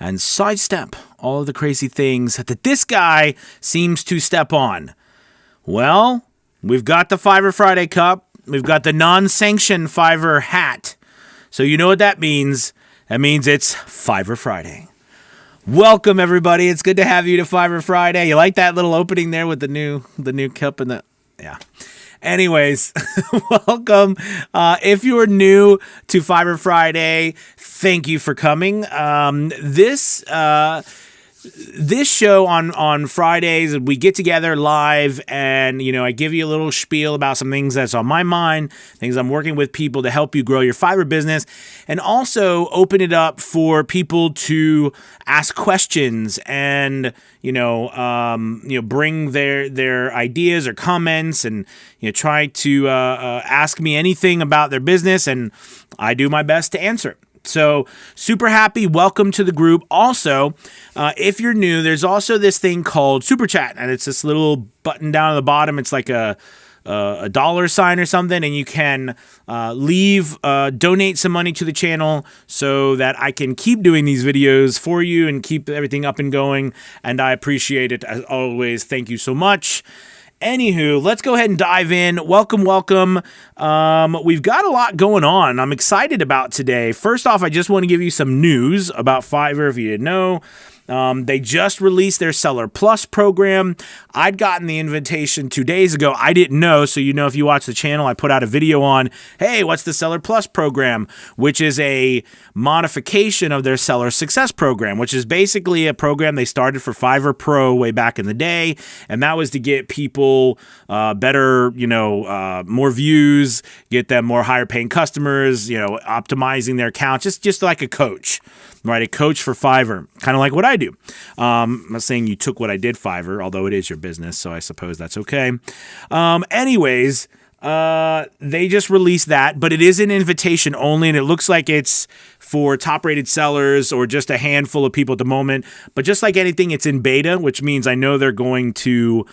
and sidestep all of the crazy things that this guy seems to step on. Well, we've got the Fiverr Friday cup. We've got the non-sanctioned Fiverr hat. So you know what that means. That means it's Fiverr Friday. Welcome, everybody. It's good to have you to Fiverr Friday. You like that little opening there with the new cup and yeah. Anyways, welcome. If you are new to Fiverr Friday, thank you for coming. This show on Fridays, we get together live and, I give you a little spiel about some things that's on my mind, things I'm working with people to help you grow your Fiverr business, and also open it up for people to ask questions and, bring their ideas or comments and, try to ask me anything about their business, and I do my best to answer it. So super happy. Welcome to the group. Also, if you're new, there's also this thing called Super Chat, and it's this little button down at the bottom. It's like a dollar sign or something, and you can donate some money to the channel so that I can keep doing these videos for you and keep everything up and going. And I appreciate it as always. Thank you so much. Anywho, let's go ahead and dive in. Welcome. We've got a lot going on. I'm excited about today. First off, I just want to give you some news about Fiverr if you didn't know. They just released their Seller Plus program. I'd gotten the invitation 2 days ago. I didn't know. So, if you watch the channel, I put out a video on, hey, what's the Seller Plus program, which is a modification of their Seller Success program, which is basically a program they started for Fiverr Pro way back in the day. And that was to get people better, more views, get them more higher paying customers, optimizing their accounts, just like a coach. Right, a coach for Fiverr, kind of like what I do. I'm not saying you took what I did Fiverr, although it is your business, so I suppose that's okay. Anyways, they just released that, but it is an invitation only, and it looks like it's for top-rated sellers or just a handful of people at the moment. But just like anything, it's in beta, which means I know they're going to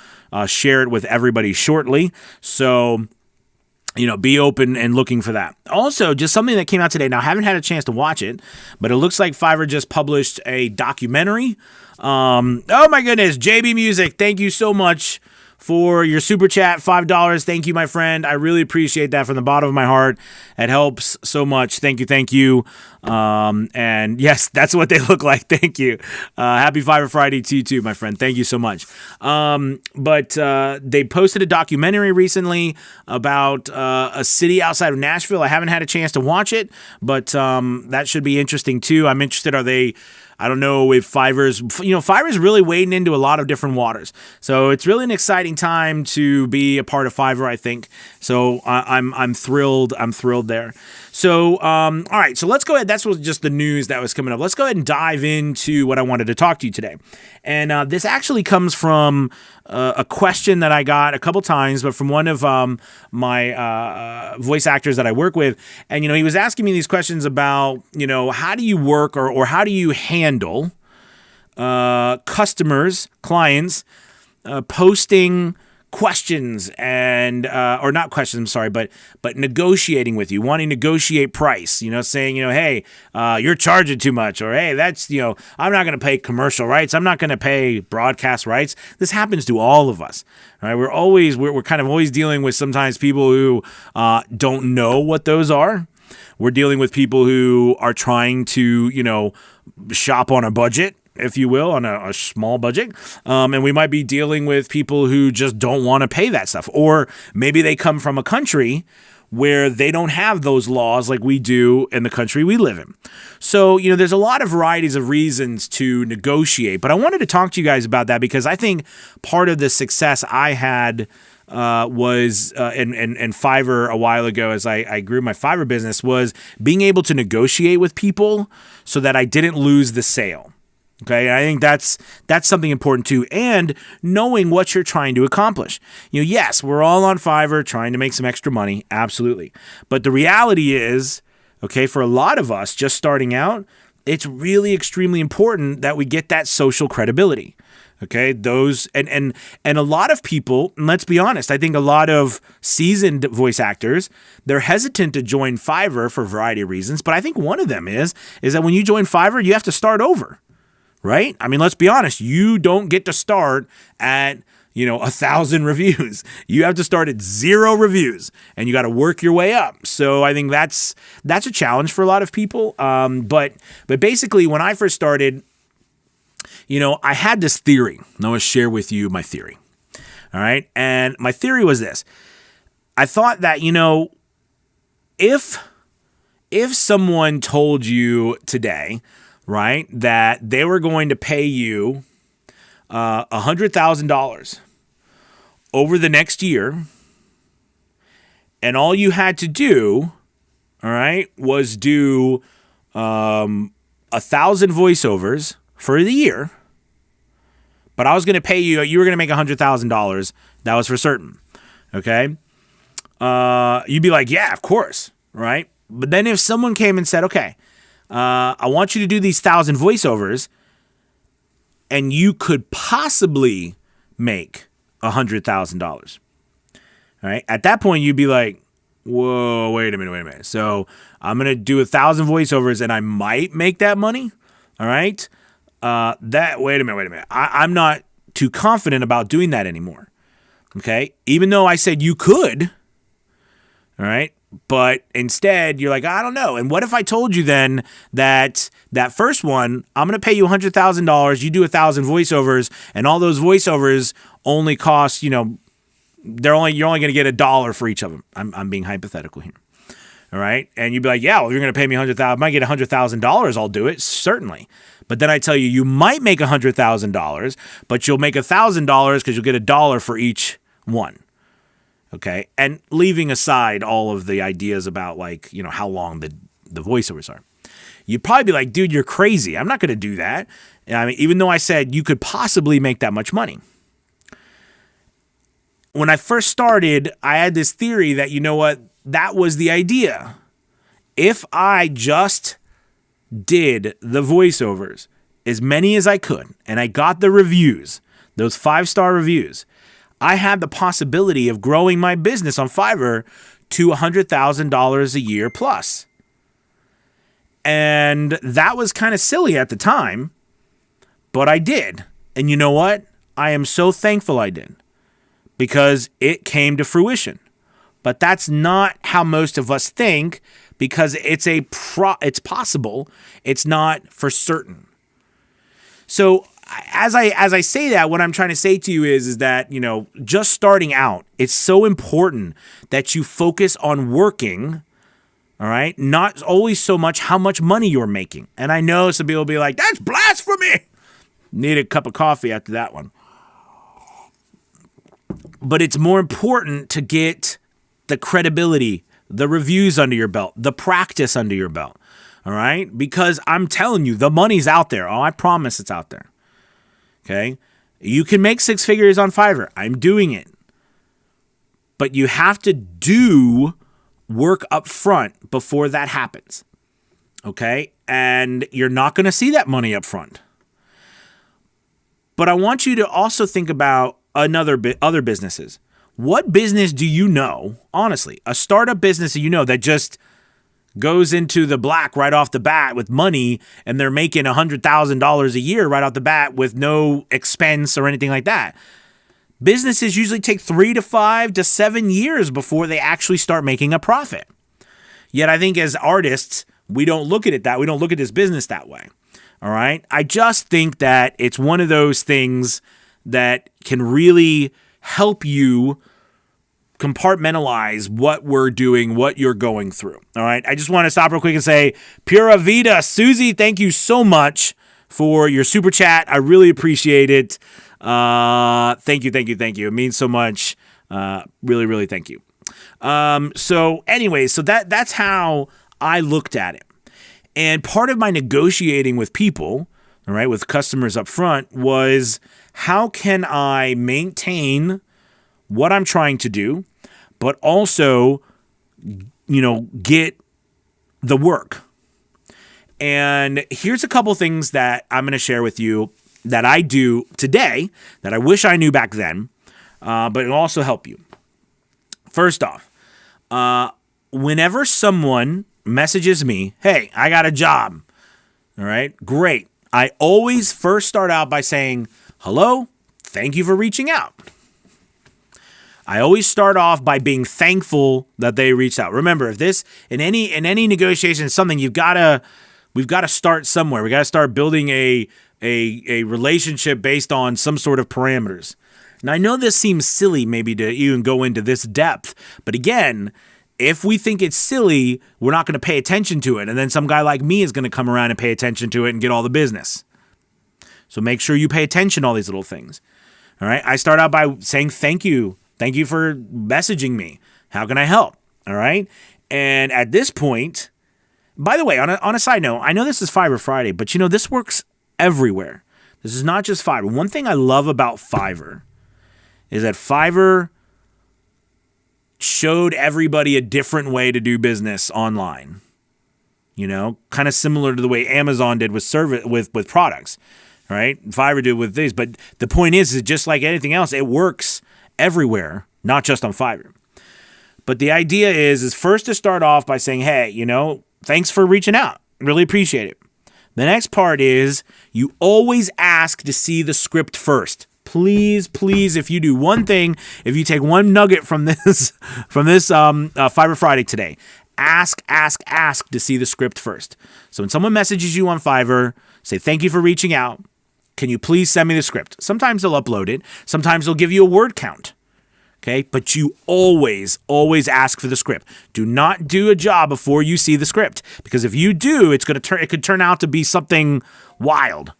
share it with everybody shortly. So be open and looking for that. Also, just something that came out today. Now, I haven't had a chance to watch it, but it looks like Fiverr just published a documentary. Oh my goodness, JB Music, thank you so much for your super chat, $5. Thank you, my friend. I really appreciate that from the bottom of my heart. It helps so much. Thank you. And yes, that's what they look like. Thank you. Happy Fiverr Friday to you too, my friend. Thank you so much. But they posted a documentary recently about a city outside of Nashville. I haven't had a chance to watch it, but that should be interesting too. I'm interested. I don't know if Fiverr's really wading into a lot of different waters. So it's really an exciting time to be a part of Fiverr, I think. So I'm thrilled. I'm thrilled there. So, all right. So let's go ahead. That's just the news that was coming up. Let's go ahead and dive into what I wanted to talk to you today. And this actually comes from a question that I got a couple times, but from one of my voice actors that I work with. And, he was asking me these questions about, how do you work or how do you handle customers, clients, posting questions and or not questions, I'm sorry, but negotiating with you, wanting to negotiate price, saying, hey, you're charging too much, or hey, that's, I'm not going to pay commercial rights, I'm not going to pay broadcast rights. This happens to all of us, right? We're kind of always dealing with sometimes people who don't know what those are. We're dealing with people who are trying to, shop on a budget, if you will, on a small budget. And we might be dealing with people who just don't want to pay that stuff. Or maybe they come from a country where they don't have those laws like we do in the country we live in. So, there's a lot of varieties of reasons to negotiate. But I wanted to talk to you guys about that because I think part of the success I had was in Fiverr a while ago as I grew my Fiverr business was being able to negotiate with people so that I didn't lose the sale. Okay, I think that's something important too, and knowing what you're trying to accomplish. Yes, we're all on Fiverr trying to make some extra money, absolutely. But the reality is, okay, for a lot of us just starting out, it's really extremely important that we get that social credibility. Okay, those and a lot of people, and let's be honest, I think a lot of seasoned voice actors, they're hesitant to join Fiverr for a variety of reasons, but I think one of them is that when you join Fiverr, you have to start over. right? I mean, let's be honest. You don't get to start at 1,000 reviews. You have to start at 0 reviews, and you got to work your way up. So I think that's a challenge for a lot of people. But basically, when I first started, I had this theory. And I want to share with you my theory. All right, and my theory was this. I thought that if someone told you today, right, that they were going to pay you $100,000 over the next year, and all you had to do, all right, was do 1,000 voiceovers for the year, but I was going to pay you, you were going to make $100,000. That was for certain. Okay. You'd be like, yeah, of course. Right. But then if someone came and said, okay, I want you to do these 1,000 voiceovers, and you could possibly make $100,000. All right. At that point, you'd be like, whoa, wait a minute. So I'm going to do 1,000 voiceovers and I might make that money. All right. Wait a minute. I'm not too confident about doing that anymore. Okay. Even though I said you could. All right. But instead you're like, I don't know. And what if I told you then that first one, I'm going to pay you $100,000. You do 1,000 voiceovers, and all those voiceovers only cost, you're only going to get $1 for each of them. I'm being hypothetical here. All right. And you'd be like, yeah, well, you're going to pay me $100,000. I might get $100,000. I'll do it. Certainly. But then I tell you, you might make $100,000, but you'll make $1,000 because you'll get $1 for each one. Okay. And leaving aside all of the ideas about how long the voiceovers are, you'd probably be like, dude, you're crazy. I'm not going to do that. I mean, even though I said you could possibly make that much money. When I first started, I had this theory that, that was the idea. If I just did the voiceovers, as many as I could, and I got the reviews, those 5-star reviews, I had the possibility of growing my business on Fiverr to $100,000 a year plus. And that was kind of silly at the time, but I did. And you know what? I am so thankful I did, because it came to fruition. But that's not how most of us think, because it's possible. It's not for certain. So as I say that, what I'm trying to say to you is that, just starting out, it's so important that you focus on working, all right? Not always so much how much money you're making. And I know some people will be like, that's blasphemy. Need a cup of coffee after that one. But it's more important to get the credibility, the reviews under your belt, the practice under your belt. All right? Because I'm telling you, the money's out there. Oh, I promise it's out there. Okay? You can make 6 figures on Fiverr. I'm doing it. But you have to do work up front before that happens. Okay? And you're not going to see that money up front. But I want you to also think about other businesses. What business do you know, honestly, a startup business that just goes into the black right off the bat with money, and they're making $100,000 a year right off the bat with no expense or anything like that? Businesses usually take 3 to 5 to 7 years before they actually start making a profit. Yet I think as artists, we don't look at it that. We don't look at this business that way. All right. I just think that it's one of those things that can really help you compartmentalize what we're doing, what you're going through. All right. I just want to stop real quick and say, Pura Vida, Susie, thank you so much for your super chat. I really appreciate it. Thank you. It means so much. Really, really thank you. So that's how I looked at it. And part of my negotiating with people, all right, with customers up front, was how can I maintain what I'm trying to do, but also, get the work. And here's a couple things that I'm going to share with you that I do today that I wish I knew back then, but it'll also help you. First off, whenever someone messages me, hey, I got a job, all right, great. I always first start out by saying, hello, thank you for reaching out. I always start off by being thankful that they reached out. Remember, if this in any negotiation is something we've got to start somewhere. We got to start building a relationship based on some sort of parameters. Now, I know this seems silly maybe to even go into this depth, but again, if we think it's silly, we're not going to pay attention to it. And then some guy like me is going to come around and pay attention to it and get all the business. So make sure you pay attention to all these little things. All right. I start out by saying thank you. Thank you for messaging me. How can I help? All right. And at this point, by the way, on a side note, I know this is Fiverr Friday, but this works everywhere. This is not just Fiverr. One thing I love about Fiverr is that Fiverr showed everybody a different way to do business online. Kind of similar to the way Amazon did with with products, right? Fiverr did with these, but the point is just like anything else, it works everywhere, not just on Fiverr. But the idea is first to start off by saying, hey, thanks for reaching out. Really appreciate it. The next part is you always ask to see the script first. Please, if you do one thing, if you take one nugget from this Fiverr Friday today, ask to see the script first. So when someone messages you on Fiverr, say, thank you for reaching out. Can you please send me the script? Sometimes they'll upload it. Sometimes they'll give you a word count. Okay, but you always ask for the script. Do not do a job before you see the script, because if you do, it could turn out to be something wild.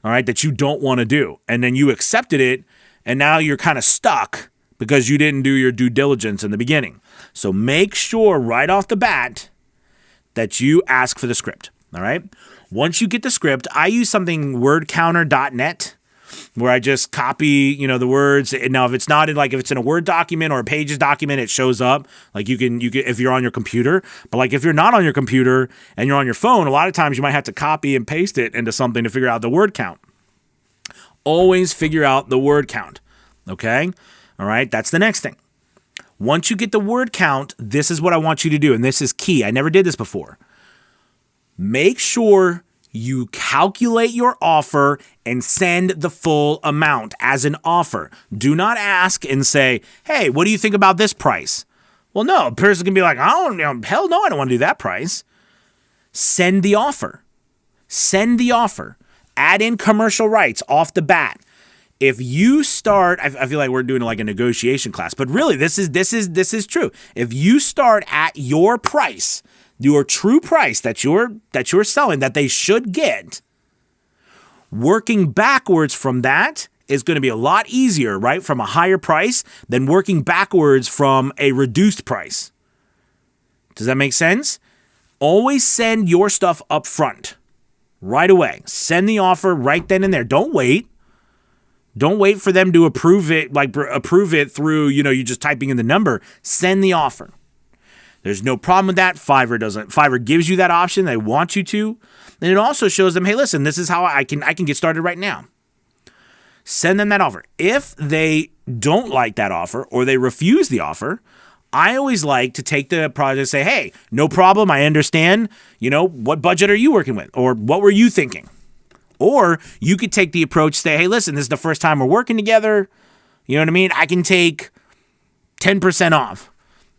All right, that you don't want to do. And then you accepted it, and now you're kind of stuck because you didn't do your due diligence in the beginning. So make sure right off the bat that you ask for the script. All right. Once you get the script, I use something wordcounter.net where I just copy, the words. And now if it's not if it's in a Word document or a Pages document, it shows up. Like you can if you're on your computer. But like if you're not on your computer and you're on your phone, a lot of times you might have to copy and paste it into something to figure out the word count. Always figure out the word count. Okay? All right, that's the next thing. Once you get the word count, this is what I want you to do, and this is key. I never did this before. Make sure you calculate your offer and send the full amount as an offer. Do not ask and say, hey, what do you think about this price? Well, no, a person can be like, hell no, I don't want to do that price. Send the offer. Send the offer. Add in commercial rights off the bat. If you start, I feel like we're doing like a negotiation class, but really this is true. If you start at your price, your true price that you're selling, that they should get, working backwards from that is going to be a lot easier, right? From a higher price than working backwards from a reduced price. Does that make sense? Always send your stuff up front right away. Send the offer right then and there. Don't wait. Don't wait for them to approve it through, you just typing in the number. Send the offer. There's no problem with that. Fiverr doesn't. Fiverr gives you that option. They want you to. And it also shows them, hey, listen, this is how I can get started right now. Send them that offer. If they don't like that offer or they refuse the offer, I always like to take the project and say, hey, no problem. I understand. What budget are you working with? Or what were you thinking? Or you could take the approach, say, hey, listen, this is the first time we're working together. You know what I mean? I can take 10% off.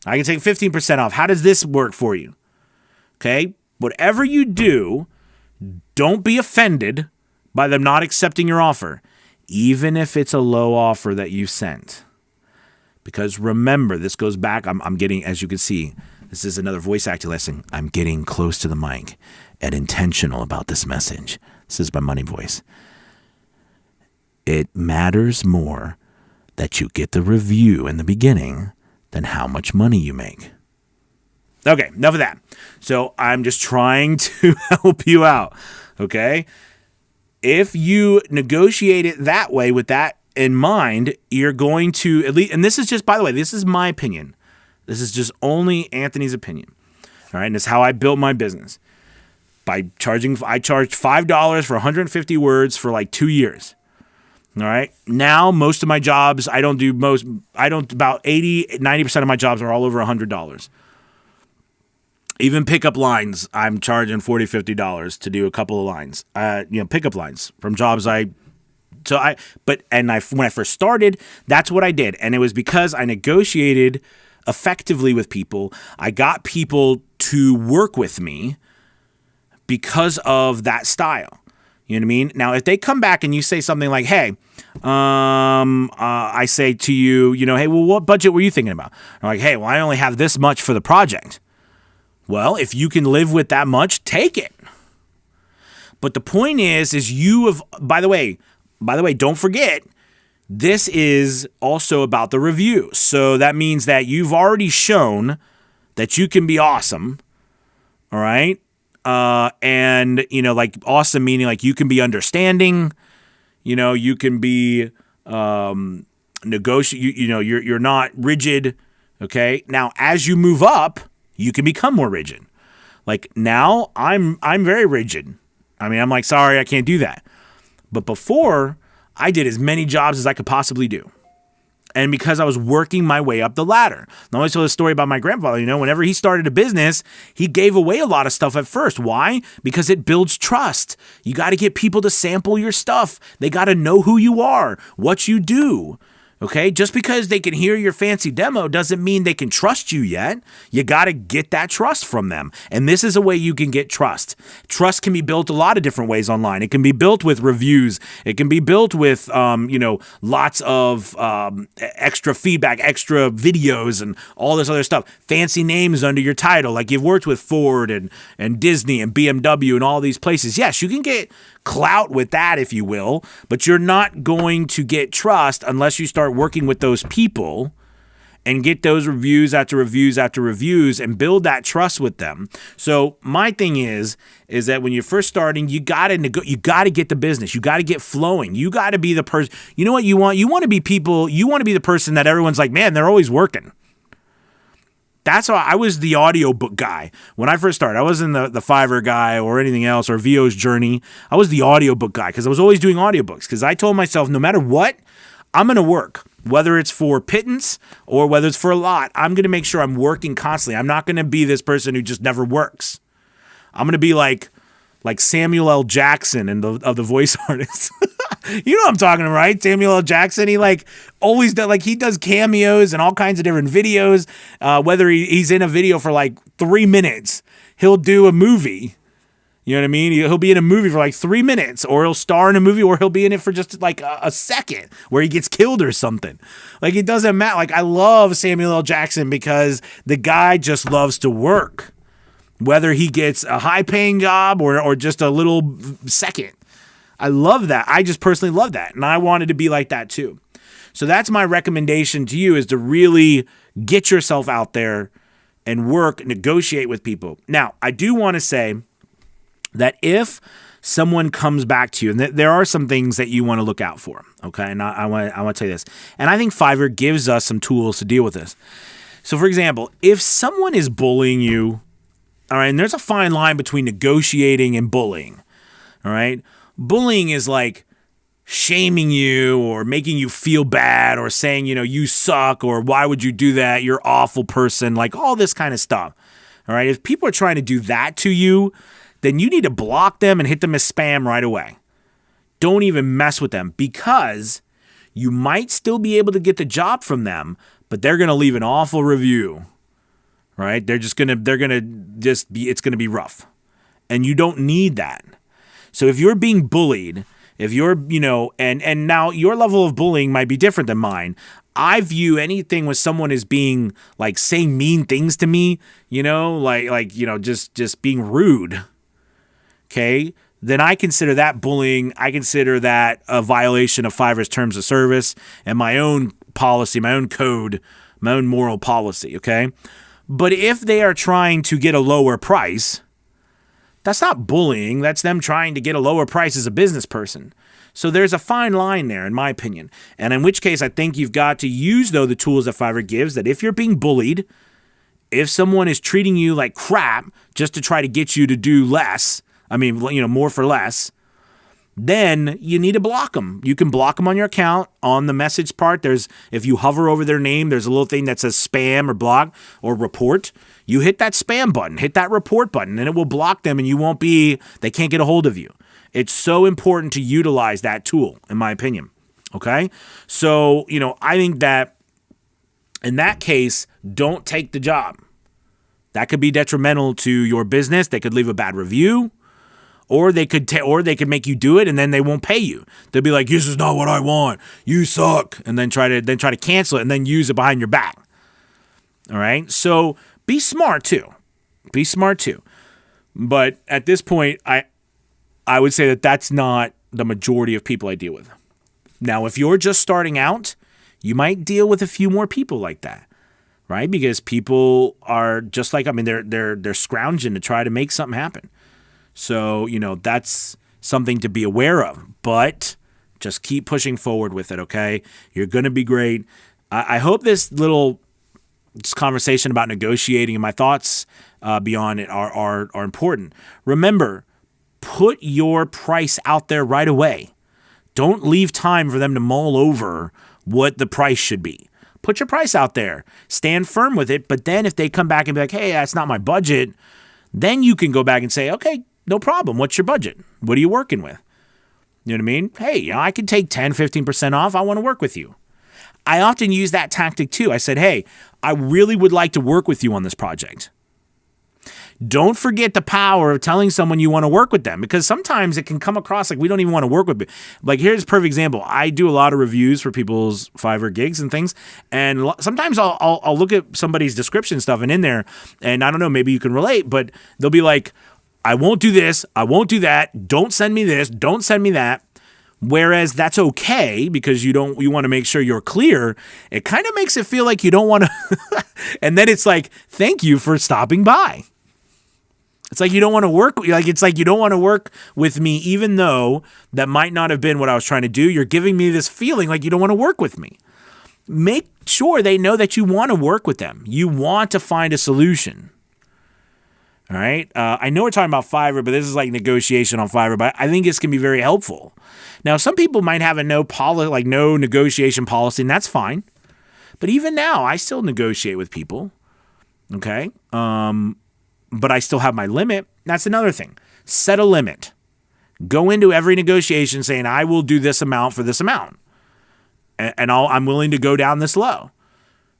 I can take 15% off. How does this work for you? Okay? Whatever you do, don't be offended by them not accepting your offer, even if it's a low offer that you sent. Because remember, this goes back, I'm getting, as you can see, this is another voice acting lesson. I'm getting close to the mic and intentional about this message. This is my money voice. It matters more that you get the review in the beginning than how much money you make. Okay, enough of that. So I'm just trying to help you out, okay? If you negotiate it that way with that in mind, you're going to at least, and this is just, by the way, this is my opinion. This is just only Anthony's opinion. All right, and it's how I built my business. I charged $5 for 150 words for like 2 years. All right. Now, most of my jobs, about 80, 90% of my jobs are all over $100. Even pickup lines, I'm charging $40, $50 to do a couple of lines. Pickup lines from jobs when I first started, that's what I did. And it was because I negotiated effectively with people. I got people to work with me because of that style. You know what I mean? Now, if they come back and you say something like, hey, I say to you, hey, well, what budget were you thinking about? I'm like, hey, well, I only have this much for the project. Well, if you can live with that much, take it. But the point is you have, by the way, don't forget, this is also about the review. So that means that you've already shown that you can be awesome. All right. And like awesome meaning like you can be understanding, you can be, you're not rigid. Okay. Now, as you move up, you can become more rigid. Like now I'm very rigid. I mean, I'm like, sorry, I can't do that. But before I did as many jobs as I could possibly do. And because I was working my way up the ladder. I always tell the story about my grandfather, whenever he started a business, he gave away a lot of stuff at first. Why? Because it builds trust. You got to get people to sample your stuff. They got to know who you are, what you do. Okay, just because they can hear your fancy demo doesn't mean they can trust you yet. You got to get that trust from them. And this is a way you can get trust. Trust can be built a lot of different ways online. It can be built with reviews. It can be built with, lots of extra feedback, extra videos, and all this other stuff. Fancy names under your title. Like you've worked with Ford and Disney and BMW and all these places. Yes, you can get clout with that, if you will, but you're not going to get trust unless you start working with those people and get those reviews after reviews after reviews and build that trust with them. So my thing is that when you're first starting, you gotta get the business. You gotta get flowing. You gotta be the person. You know what you want? You want to be the person that everyone's like, man, they're always working. That's why I was the audiobook guy when I first started. I wasn't the Fiverr guy or anything else or VO's Journey. I was the audiobook guy because I was always doing audiobooks because I told myself no matter what, I'm going to work. Whether it's for pittance or whether it's for a lot, I'm going to make sure I'm working constantly. I'm not going to be this person who just never works. I'm going to be like Samuel L. Jackson of the voice artists. You know what I'm talking about, right? Samuel L. Jackson, he always does, he does cameos and all kinds of different videos. Whether he's in a video for 3 minutes, he'll do a movie. You know what I mean? He'll be in a movie for 3 minutes, or he'll star in a movie, or he'll be in it for just a second where he gets killed or something. It doesn't matter. I love Samuel L. Jackson because the guy just loves to work. Whether he gets a high-paying job or just a little second. I love that. I just personally love that. And I wanted to be like that too. So that's my recommendation to you, is to really get yourself out there and work, negotiate with people. Now, I do want to say that if someone comes back to you, and there are some things that you want to look out for, okay? And I want to tell you this. And I think Fiverr gives us some tools to deal with this. So, for example, if someone is bullying you, all right, and there's a fine line between negotiating and bullying, all right? Bullying is shaming you or making you feel bad or saying, you suck, or why would you do that? You're an awful person, all this kind of stuff. All right. If people are trying to do that to you, then you need to block them and hit them as spam right away. Don't even mess with them, because you might still be able to get the job from them, but they're going to leave an awful review. Right. It's going to be rough, and you don't need that. So if you're being bullied, if you're, and now your level of bullying might be different than mine. I view anything with someone as being saying mean things to me, just being rude. Okay. Then I consider that bullying. I consider that a violation of Fiverr's terms of service and my own policy, my own code, my own moral policy. Okay. But if they are trying to get a lower price, that's not bullying. That's them trying to get a lower price as a business person. So there's a fine line there, in my opinion. And in which case, I think you've got to use, though, the tools that Fiverr gives, that if you're being bullied, if someone is treating you like crap just to try to get you to do less, more for less, then you need to block them. You can block them on your account. On the message part, if you hover over their name, there's a little thing that says spam or block or report. You hit that spam button, hit that report button, and it will block them, and they can't get a hold of you. It's so important to utilize that tool, in my opinion. Okay? So, I think that in that case, don't take the job. That could be detrimental to your business. They could leave a bad review, or they could make you do it, and then they won't pay you. They'll be like, "This is not what I want. You suck," and then try to cancel it, and then use it behind your back. All right. So be smart too. But at this point, I would say that that's not the majority of people I deal with. Now, if you're just starting out, you might deal with a few more people like that, right? Because people are just like, they're scrounging to try to make something happen. So, that's something to be aware of, but just keep pushing forward with it. Okay. You're going to be great. I hope this conversation about negotiating and my thoughts beyond it are important. Remember, put your price out there right away. Don't leave time for them to mull over what the price should be. Put your price out there. Stand firm with it. But then if they come back and be like, "Hey, that's not my budget," then you can go back and say, "Okay, no problem. What's your budget? What are you working with?" You know what I mean? "Hey, I can take 10, 15% off. I want to work with you." I often use that tactic too. I said, "Hey, I really would like to work with you on this project." Don't forget the power of telling someone you want to work with them, because sometimes it can come across like we don't even want to work with. Like, here's a perfect example. I do a lot of reviews for people's Fiverr gigs and things, and sometimes I'll look at somebody's description stuff, and in there, and I don't know, maybe you can relate, but they'll be like, "I won't do this, I won't do that, don't send me this, don't send me that." Whereas that's okay, because you want to make sure you're clear. It kind of makes it feel like you don't want to, and then it's like, "Thank you for stopping by." It's like you don't want to work. It's like you don't want to work with me, even though that might not have been what I was trying to do. You're giving me this feeling like you don't want to work with me. Make sure they know that you want to work with them. You want to find a solution. All right. I know we're talking about Fiverr, but this is like negotiation on Fiverr. But I think this can be very helpful. Now, some people might have no negotiation policy, and that's fine. But even now, I still negotiate with people. Okay. But I still have my limit. That's another thing. Set a limit. Go into every negotiation saying, "I will do this amount for this amount. And I'm willing to go down this low,"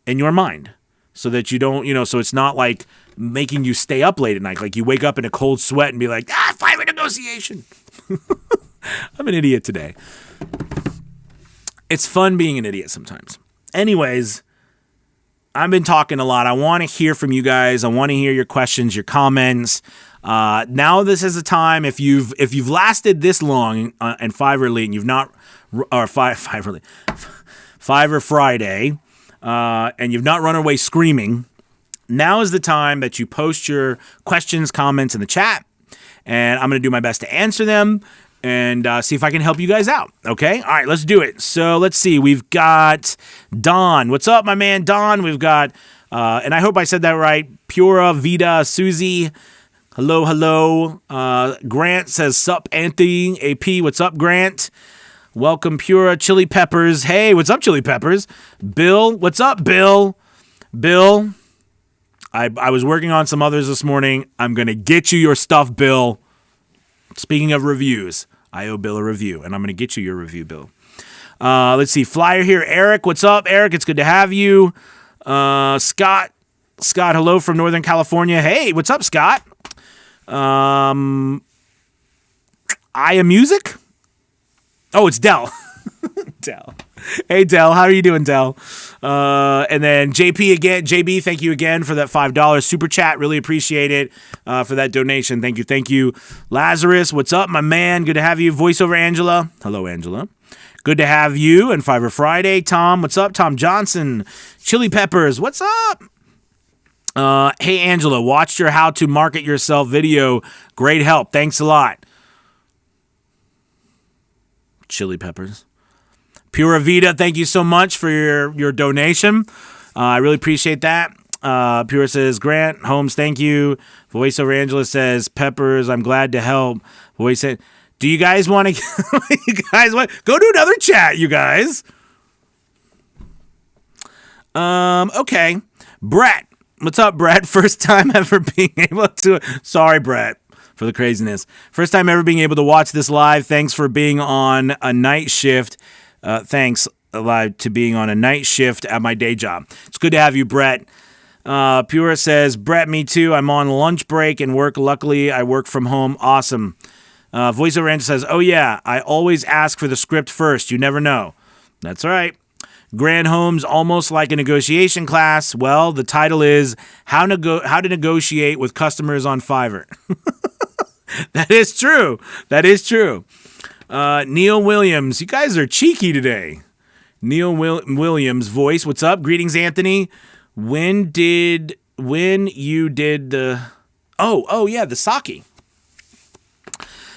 in your mind, so that you don't, so it's not like making you stay up late at night. Like you wake up in a cold sweat and be like, Fiverr negotiation. I'm an idiot today. It's fun being an idiot sometimes. Anyways, I've been talking a lot. I want to hear from you guys. I want to hear your questions, your comments. Now this is the time. If you've lasted this long in Fiverr Elite and you've not, or Fiverr Friday, and you've not run away screaming, now is the time that you post your questions, comments in the chat, and I'm going to do my best to answer them and see if I can help you guys out. Okay? All right, let's do it. So let's see. We've got Don. What's up, my man, Don? We've got, and I hope I said that right, Piora, Vida, Susie. Hello. Grant says, "Sup, Anthony." AP, what's up, Grant? Welcome, Piora. Chili Peppers. Hey, what's up, Chili Peppers? Bill, what's up, Bill? Bill, I was working on some others this morning. I'm going to get you your stuff, Bill. Speaking of reviews, I owe Bill a review, and I'm going to get you your review, Bill. Let's see. Flyer here. Eric, what's up, Eric? It's good to have you. Scott, hello from Northern California. Hey, what's up, Scott? Aya Music? Oh, it's Dell. Dell. Hey, Dell. How are you doing, Dell? And then JP again. JB, thank you again for that $5 super chat. Really appreciate it for that donation. Thank you. Lazarus, what's up, my man? Good to have you. Voiceover Angela. Hello, Angela. Good to have you. And Fiverr Friday. Tom, what's up? Tom Johnson. Chili Peppers, what's up? Hey, Angela, watched your How to Market Yourself video. Great help. Thanks a lot. Chili Peppers. Pura Vida, thank you so much for your donation. I really appreciate that. Pura says, Grant Holmes, thank you. Voiceover Angela says, Peppers, I'm glad to help. Voice said, Do you guys want to? You guys want go to another chat, you guys? Okay, Brett. What's up, Brett? First time ever being able to. Sorry, Brett, for the craziness. First time ever being able to watch this live. Thanks for being on a night shift. Thanks live to being on a night shift at my day job. It's good to have you, Brett. Piora says, Brett, me too. I'm on lunch break and work. Luckily, I work from home. Awesome. Voiceover Angel says, oh yeah, I always ask for the script first. You never know. That's right. Grand Home's almost like a negotiation class. Well, the title is How to Negotiate with Customers on Fiverr. That is true. That is true. Neil Williams, you guys are cheeky today. Neil Williams voice, what's up? Greetings, Anthony. When you did the the sake.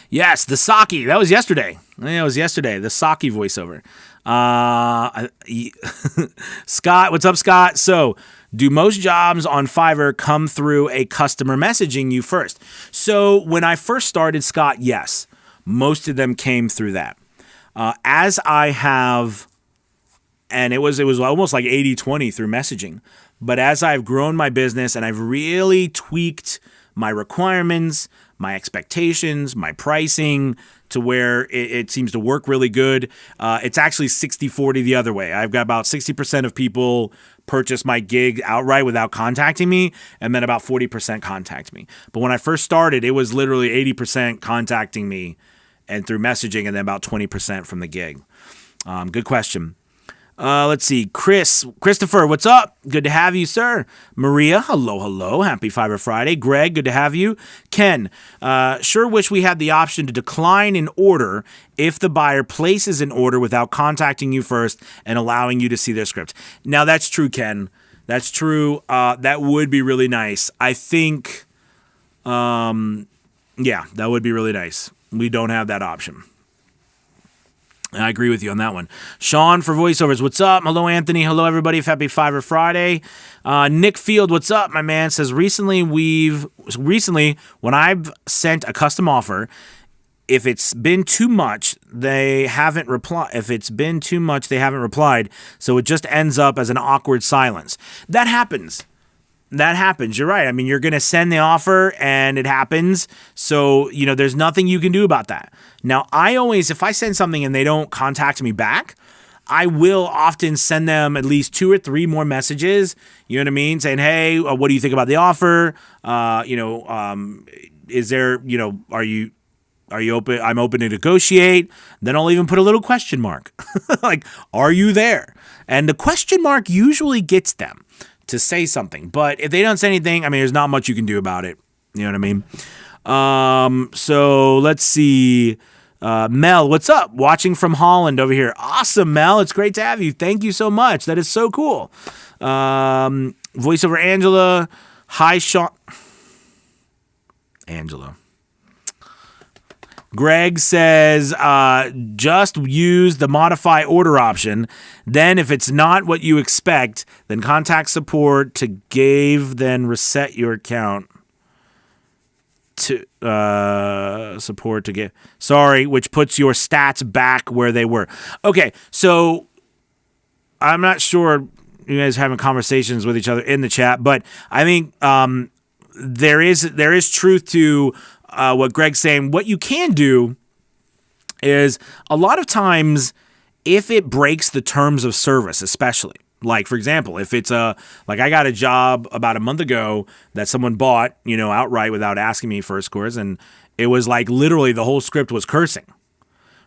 Yes, the sake. That was yesterday. Yeah, it was yesterday. The sake voiceover. Scott, what's up, Scott? So, do most jobs on Fiverr come through a customer messaging you first? So, when I first started, Scott, yes, most of them came through that. As I have, and it was almost like 80-20 through messaging. But as I've grown my business and I've really tweaked my requirements, my expectations, my pricing to where it seems to work really good. It's actually 60-40 the other way. I've got about 60% of people purchase my gig outright without contacting me, and then about 40% contact me. But when I first started, it was literally 80% contacting me and through messaging, and then about 20% from the gig. Good question. Let's see. Christopher, what's up? Good to have you, sir. Maria, hello. Happy Fiverr Friday. Greg, good to have you. Ken, sure wish we had the option to decline an order if the buyer places an order without contacting you first and allowing you to see their script. Now, that's true, Ken. That's true. That would be really nice. I think, that would be really nice. We don't have that option. I agree with you on that one. Sean for Voiceovers, what's up? Hello, Anthony. Hello, everybody. Happy Fiverr Friday. Nick Field, what's up? My man says, recently, when I've sent a custom offer, if it's been too much, they haven't replied. So it just ends up as an awkward silence. That happens. You're right. I mean, you're going to send the offer and it happens. So, there's nothing you can do about that. Now, if I send something and they don't contact me back, I will often send them at least 2 or 3 more messages. You know what I mean? Saying, hey, what do you think about the offer? Is there, are you open? I'm open to negotiate. Then I'll even put a little question mark. Like, are you there? And the question mark usually gets them to say something. But if they don't say anything, I mean, there's not much you can do about it. You know what I mean? So let's see. Mel, what's up? Watching from Holland over here. Awesome, Mel. It's great to have you. Thank you so much. That is so cool. Voiceover Angela. Hi, Sean. Angela. Greg says, just use the modify order option. Then if it's not what you expect, then contact support to then reset your account to support to get. Sorry, which puts your stats back where they were. Okay, so I'm not sure you guys are having conversations with each other in the chat, but I think there is truth to what Greg's saying. What you can do is a lot of times if it breaks the terms of service, especially like, for example, if it's like I got a job about a month ago that someone bought, outright without asking me first, of course. And it was like literally the whole script was cursing.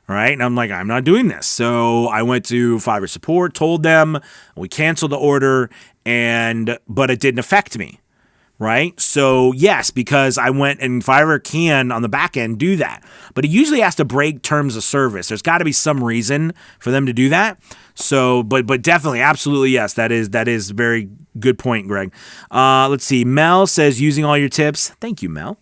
Right. And I'm like, I'm not doing this. So I went to Fiverr support, told them we canceled the order but it didn't affect me. Right. So, yes, because I went and Fiverr can on the back end do that. But it usually has to break terms of service. There's got to be some reason for them to do that. So, but definitely, absolutely, yes, that is very good point, Greg. Let's see. Mel says using all your tips. Thank you, Mel.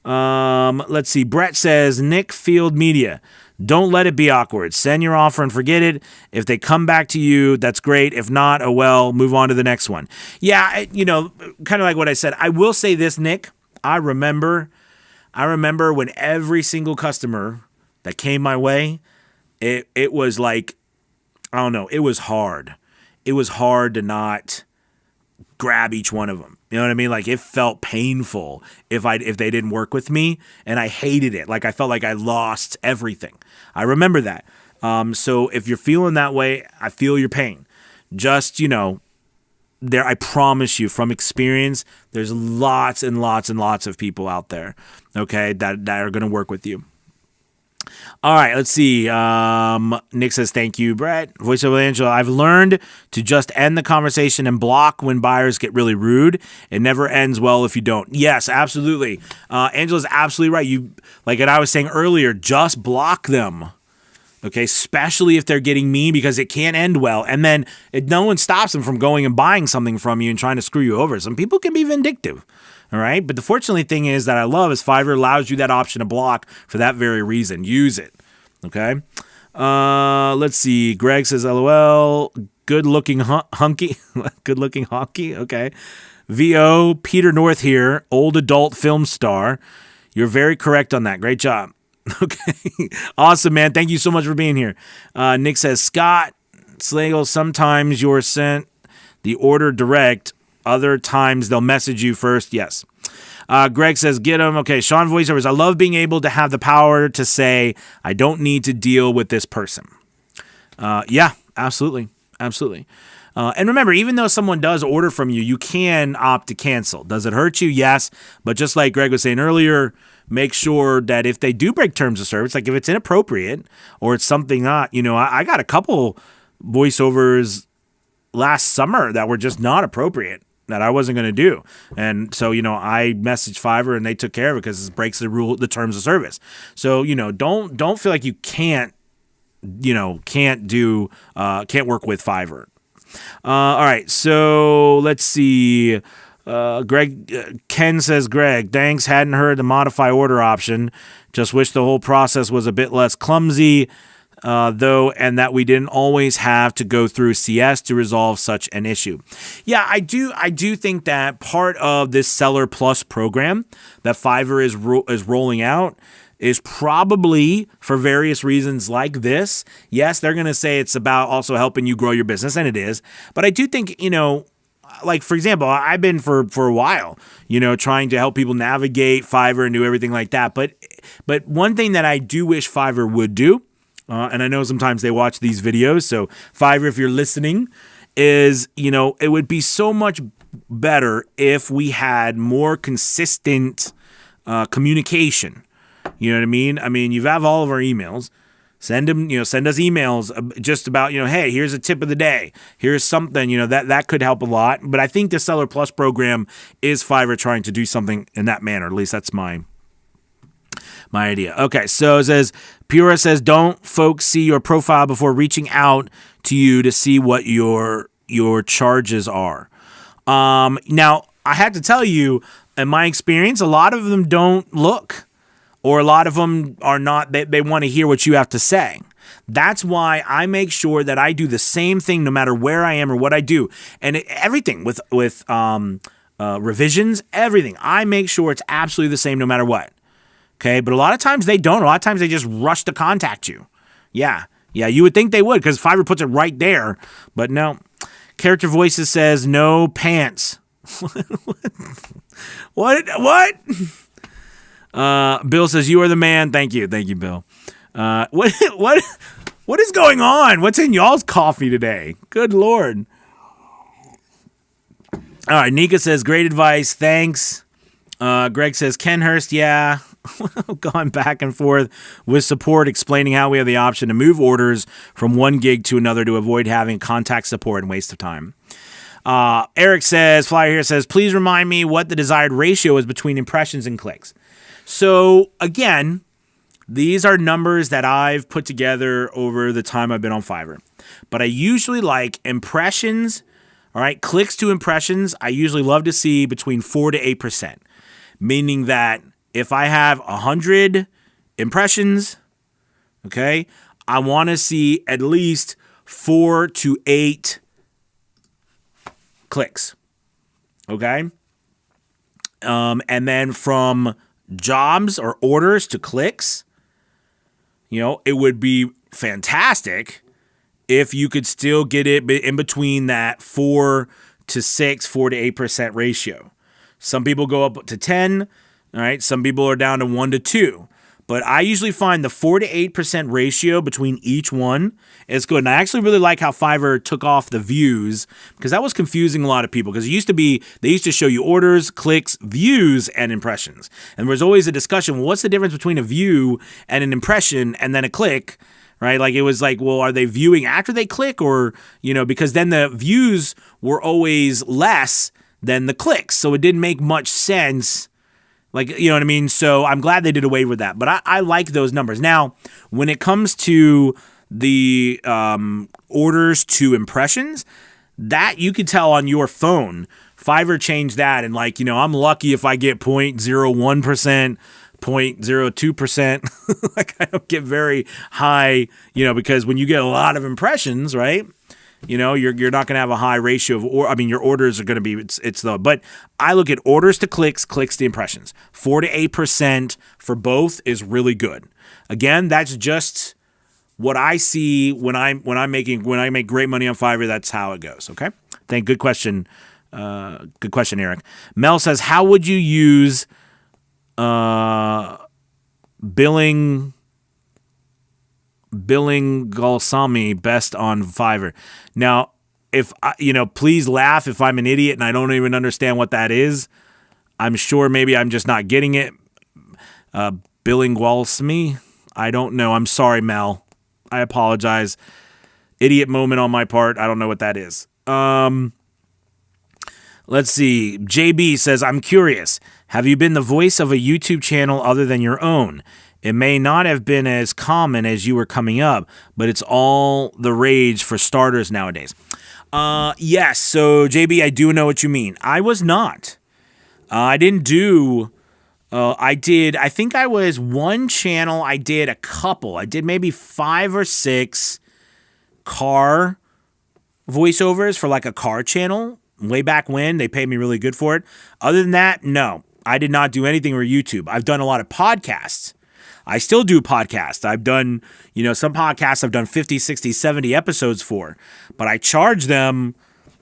Let's see. Brett says Nick Field Media. Don't let it be awkward. Send your offer and forget it. If they come back to you, that's great. If not, oh well, move on to the next one. Yeah, kind of like what I said. I will say this, Nick. I remember when every single customer that came my way, it was like, I don't know, it was hard. It was hard to not grab each one of them. You know what I mean? Like, it felt painful if they didn't work with me, and I hated it. Like, I felt like I lost everything. I remember that. So if you're feeling that way, I feel your pain. Just, there, I promise you from experience, there's lots and lots and lots of people out there, okay, that are going to work with you. All right, let's see. Nick says, thank you, Brett. Voiceover Angela, I've learned to just end the conversation and block when buyers get really rude. It never ends well if you don't. Yes, absolutely. Angela's absolutely right. And I was saying earlier, just block them. Okay, especially if they're getting mean, because it can't end well. And then no one stops them from going and buying something from you and trying to screw you over. Some people can be vindictive. All right. But the fortunate thing is that I love is Fiverr allows you that option to block for that very reason. Use it. Okay. Let's see. Greg says, LOL. Good looking hunky. Good looking honky. Okay. VO, Peter North here. Old adult film star. You're very correct on that. Great job. Okay. Awesome, man. Thank you so much for being here. Nick says, Scott Slagle, sometimes you're sent the order direct. Other times they'll message you first. Yes. Greg says, get him. Okay. Sean Voiceovers. I love being able to have the power to say, I don't need to deal with this person. Yeah, absolutely. Absolutely. And remember, even though someone does order from you, you can opt to cancel. Does it hurt you? Yes. But just like Greg was saying earlier, make sure that if they do break terms of service, like if it's inappropriate or it's something not, I got a couple voiceovers last summer that were just not appropriate, that I wasn't going to do. And so, I messaged Fiverr and they took care of it because it breaks the terms of service. So, don't feel like you can't work with Fiverr. All right. So let's see. Ken says, Greg, thanks. Hadn't heard the modify order option. Just wish the whole process was a bit less clumsy. Though, and that we didn't always have to go through CS to resolve such an issue. Yeah, I do think that part of this Seller Plus program that Fiverr is rolling out is probably for various reasons like this. Yes, they're going to say it's about also helping you grow your business, and it is. But I do think, like, for example, I've been for a while, trying to help people navigate Fiverr and do everything like that. But one thing that I do wish Fiverr would do, and I know sometimes they watch these videos, so Fiverr, if you're listening, is, it would be so much better if we had more consistent communication. You know what I mean? I mean, you have all of our emails. Send us emails just about, hey, here's a tip of the day. Here's something, that could help a lot. But I think the Seller Plus program is Fiverr trying to do something in that manner. At least that's my idea. Okay, so it says, Piora says, don't folks see your profile before reaching out to you to see what your charges are? Now, I have to tell you, in my experience, a lot of them don't look. Or a lot of them are not, they want to hear what you have to say. That's why I make sure that I do the same thing no matter where I am or what I do. And everything with revisions, everything. I make sure it's absolutely the same no matter what. Okay, but a lot of times they don't. A lot of times they just rush to contact you. Yeah, you would think they would because Fiverr puts it right there. But no. Character Voices says, no pants. What? Bill says, you are the man. Thank you, Bill. What is going on? What's in y'all's coffee today? Good Lord. All right, Nika says, great advice. Thanks. Greg says, Kenhurst, yeah. Going back and forth with support, explaining how we have the option to move orders from one gig to another to avoid having contact support and waste of time. Eric says, Flyer here says, please remind me what the desired ratio is between impressions and clicks. So again, these are numbers that I've put together over the time I've been on Fiverr. But I usually like impressions, all right, clicks to impressions. I usually love to see between 4 to 8%, meaning that if I have 100 impressions, okay, I want to see at least 4 to 8 clicks, okay? And then from jobs or orders to clicks, it would be fantastic if you could still get it in between that 4 to 6, 4 to 8% ratio. Some people go up to 10, all right? Some people are down to 1 to 2. But I usually find the 4 to 8% ratio between each one is good. And I actually really like how Fiverr took off the views, because that was confusing a lot of people. Because they used to show you orders, clicks, views, and impressions. And there was always a discussion, what's the difference between a view and an impression and then a click, right? Like it was like, well, are they viewing after they click, or, because then the views were always less than the clicks. So it didn't make much sense. Like, you know what I mean? So I'm glad they did away with that. But I like those numbers. Now, when it comes to the orders to impressions, that you could tell on your phone. Fiverr changed that. And I'm lucky if I get 0.01%, 0.02%. Like I don't get very high, because when you get a lot of impressions, right? You're not going to have a high ratio of, your orders are going to be, it's low. But I look at orders to clicks, clicks to impressions. 4 to 8% for both is really good. Again, that's just what I see when I make great money on Fiverr. That's how it goes. Okay. Good question. Good question, Eric. Mel says, how would you use Bilingualism best on Fiverr? Now, if please laugh if I'm an idiot and I don't even understand what that is. I'm sure maybe I'm just not getting it. Bilingualism, I don't know. I'm sorry, Mel. I apologize. Idiot moment on my part. I don't know what that is. Let's see. JB says, I'm curious. Have you been the voice of a YouTube channel other than your own? It may not have been as common as you were coming up, but it's all the rage for starters nowadays. Yes, so JB, I do know what you mean. I was not. I didn't do... I think I was one channel. I did a couple. I did maybe 5 or 6 car voiceovers for like a car channel. Way back when, they paid me really good for it. Other than that, no. I did not do anything for YouTube. I've done a lot of podcasts. I still do podcasts. I've done, some podcasts I've done 50, 60, 70 episodes for, but I charge them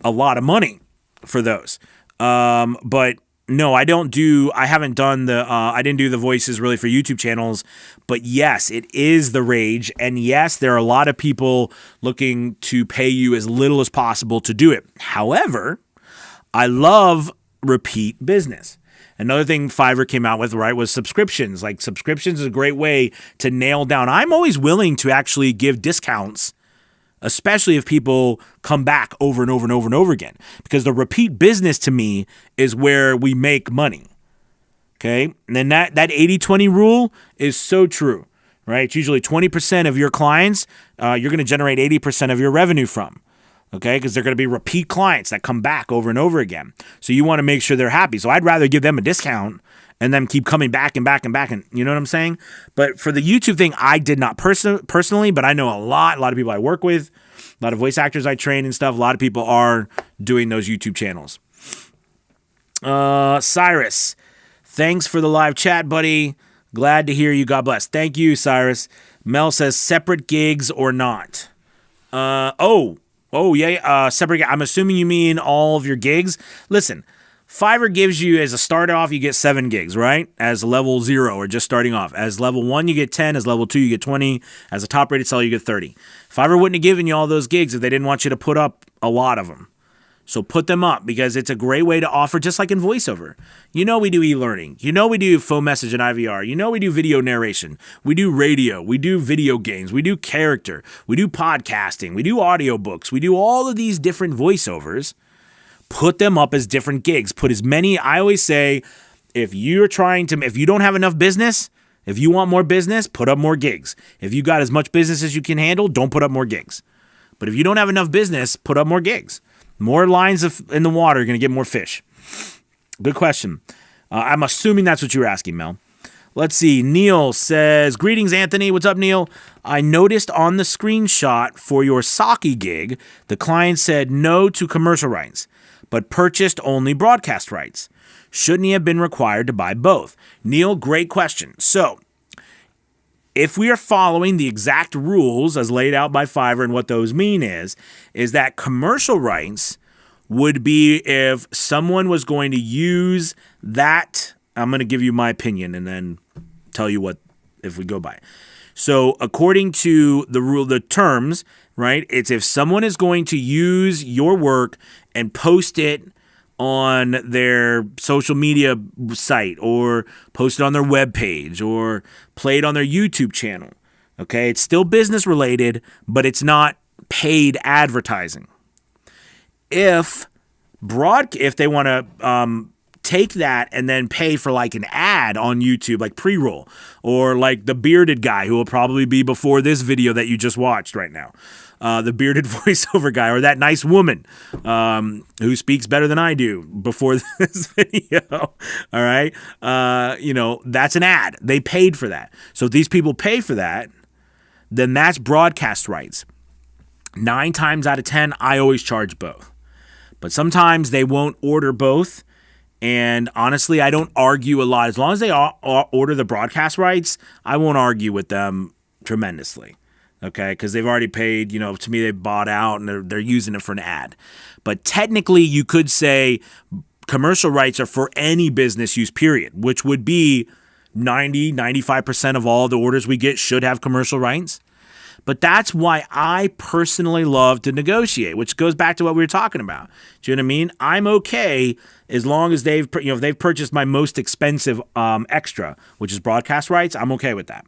a lot of money for those. But no, I didn't do the voices really for YouTube channels, but yes, it is the rage. And yes, there are a lot of people looking to pay you as little as possible to do it. However, I love repeat business. Another thing Fiverr came out with, right, was subscriptions. Like subscriptions is a great way to nail down. I'm always willing to actually give discounts, especially if people come back over and over and over and over again. Because the repeat business to me is where we make money. Okay? And then that 80-20 rule is so true, right? It's usually 20% of your clients you're going to generate 80% of your revenue from. Okay, because they're going to be repeat clients that come back over and over again. So you want to make sure they're happy. So I'd rather give them a discount and them keep coming back and back and back. And you know what I'm saying? But for the YouTube thing, I did not personally, but I know a lot of people I work with, a lot of voice actors I train and stuff. A lot of people are doing those YouTube channels. Cyrus, thanks for the live chat, buddy. Glad to hear you. God bless. Thank you, Cyrus. Mel says separate gigs or not. Oh, yeah, separate. I'm assuming you mean all of your gigs. Listen, Fiverr gives you, as a start off, you get 7 gigs, right? As level 0 or just starting off. As level 1, you get 10. As level 2, you get 20. As a top rated seller, you get 30. Fiverr wouldn't have given you all those gigs if they didn't want you to put up a lot of them. So put them up, because it's a great way to offer, just like in voiceover. We do e-learning. We do phone message and IVR. We do video narration. We do radio. We do video games. We do character. We do podcasting. We do audiobooks. We do all of these different voiceovers. Put them up as different gigs. Put as many. I always say, if you don't have enough business, if you want more business, put up more gigs. If you got as much business as you can handle, don't put up more gigs. But if you don't have enough business, put up more gigs. More lines in the water, you're going to get more fish. Good question. I'm assuming that's what you were asking, Mel. Let's see. Neil says, greetings, Anthony. What's up, Neil? I noticed on the screenshot for your Saki gig, the client said no to commercial rights, but purchased only broadcast rights. Shouldn't he have been required to buy both? Neil, great question. So, if we are following the exact rules as laid out by Fiverr, and what those mean is that commercial rights would be if someone was going to use that. I'm going to give you my opinion and then tell you what if we go by. So according to the terms, right, it's if someone is going to use your work and post it on their social media site or post it on their web page or play it on their YouTube channel. Okay, it's still business related, but it's not paid advertising. If they want to take that and then pay for like an ad on YouTube, like pre-roll, or like the bearded guy who will probably be before this video that you just watched right now. The bearded voiceover guy, or that nice woman who speaks better than I do before this video. All right. That's an ad. They paid for that. So if these people pay for that, then that's broadcast rights. 9 times out of 10, I always charge both. But sometimes they won't order both. And honestly, I don't argue a lot. As long as they order the broadcast rights, I won't argue with them tremendously. Okay, because they've already paid, to me, they bought out and they're using it for an ad. But technically, you could say commercial rights are for any business use, period, which would be 95% of all the orders we get should have commercial rights. But that's why I personally love to negotiate, which goes back to what we were talking about. Do you know what I mean? I'm okay as long as they've purchased my most expensive extra, which is broadcast rights. I'm okay with that.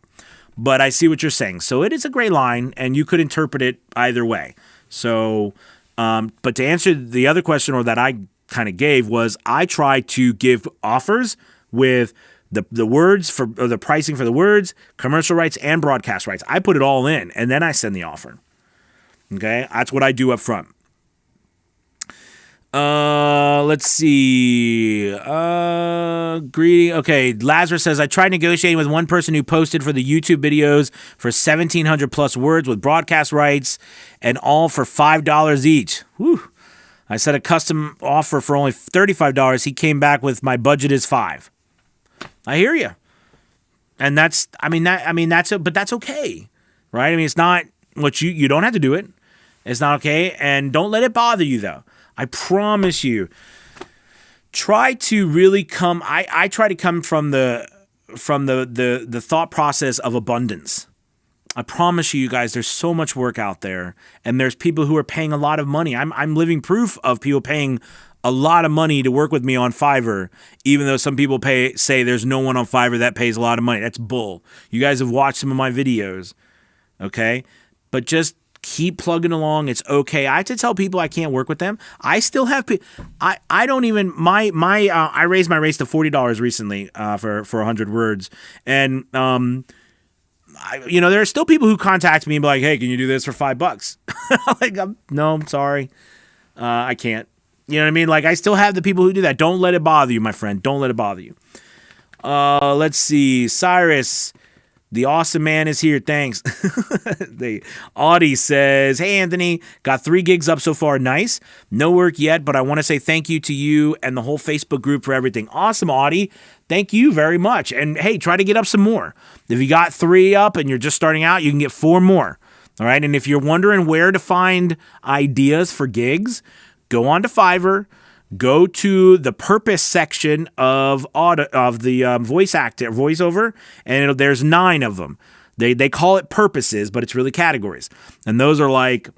But I see what you're saying. So it is a gray line, and you could interpret it either way. So, but to answer the other question, or that I kind of gave, was I try to give offers with the words or the pricing for the words, commercial rights, and broadcast rights. I put it all in, and then I send the offer. Okay, that's what I do up front. Let's see. Greeting. Okay, Lazarus says, I tried negotiating with one person who posted for the YouTube videos for 1,700 plus words with broadcast rights, and all for $5 each. Whew. I set a custom offer for only $35. He came back with, my budget is $5. I hear you. And that's okay. Right? I mean, it's not what you don't have to do it. It's not okay. And don't let it bother you, though. I promise you, try to really come. I try to come from the thought process of abundance. I promise you guys, there's so much work out there, and there's people who are paying a lot of money. I'm living proof of people paying a lot of money to work with me on Fiverr, even though some people say there's no one on Fiverr that pays a lot of money. That's bull. You guys have watched some of my videos, okay? But just keep plugging along. It's okay. I have to tell people I can't work with them. I still have I don't even I raised my rates to $40 recently for 100 words, and there are still people who contact me and be like, "Hey, can you do this for $5?" Like, no, I'm sorry, I can't. You know what I mean? Like, I still have the people who do that. Don't let it bother you, my friend. Don't let it bother you. Let's see. Cyrus, the awesome man, is here. Thanks. Audie says, hey, Anthony, got 3 gigs up so far. Nice. No work yet, but I want to say thank you to you and the whole Facebook group for everything. Awesome, Audie. Thank you very much. And, hey, try to get up some more. If you got 3 up and you're just starting out, you can get 4 more. All right? And if you're wondering where to find ideas for gigs, go on to Fiverr. Go to the purpose section of the voiceover, and there's 9 of them. They call it purposes, but it's really categories. And those are like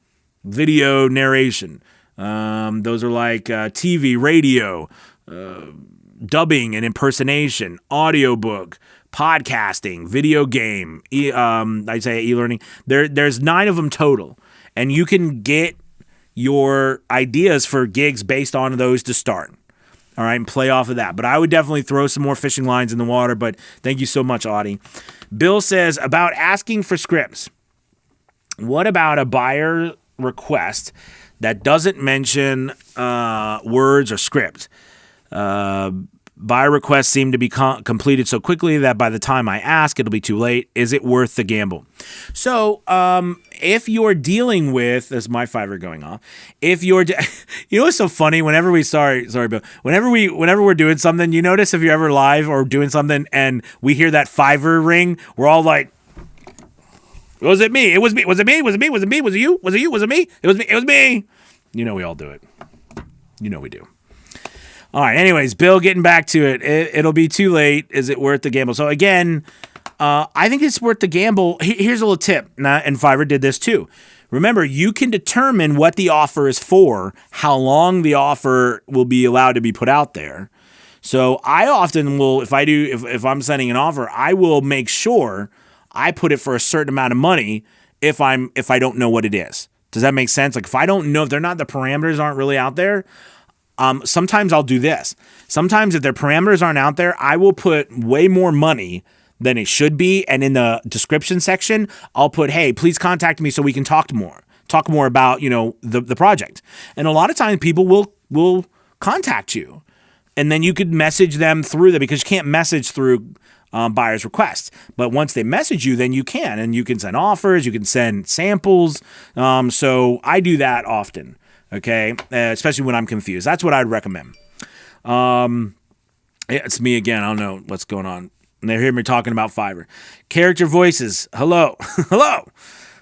video narration. Those are like TV, radio, dubbing and impersonation, audiobook, podcasting, video game. I'd say e-learning. There's 9 of them total, and you can get your ideas for gigs based on those to start. All right, and play off of that. But I would definitely throw some more fishing lines in the water, but thank you so much, Audie. Bill says, about asking for scripts. What about a buyer request that doesn't mention words or script? Buyer requests seem to be completed so quickly that by the time I ask, it'll be too late. Is it worth the gamble? So, if you're dealing with, this is my Fiverr going off. If you're, you know what's so funny? Whenever Bill. Whenever we're doing something, you notice if you're ever live or doing something and we hear that Fiverr ring, we're all like, Was it me? It was me. Was it me? Was it me? Was it me? Was it you? Was it you? Was it me? It was me. It was me. You know we all do it. You know we do. All right. Anyways, Bill, getting back to it. It'll be too late. Is it worth the gamble? So again, I think it's worth the gamble. Here's a little tip. And Fiverr did this too. Remember, you can determine what the offer is for, how long the offer will be allowed to be put out there. So I often will, if I'm sending an offer, I will make sure I put it for a certain amount of money if I don't know what it is. Does that make sense? Like if I don't know, if the parameters aren't really out there, sometimes I'll do this. Sometimes if their parameters aren't out there, I will put way more money than it should be. And in the description section, I'll put, hey, please contact me so we can talk more about, the project. And a lot of times people will contact you, and then you could message them through that, because you can't message through buyer's requests. But once they message you, then you can, and you can send offers, you can send samples. So I do that often. Okay. Especially when I'm confused. That's what I'd recommend. It's me again. I don't know what's going on. And they hear me talking about Fiverr. Character voices. Hello. Hello.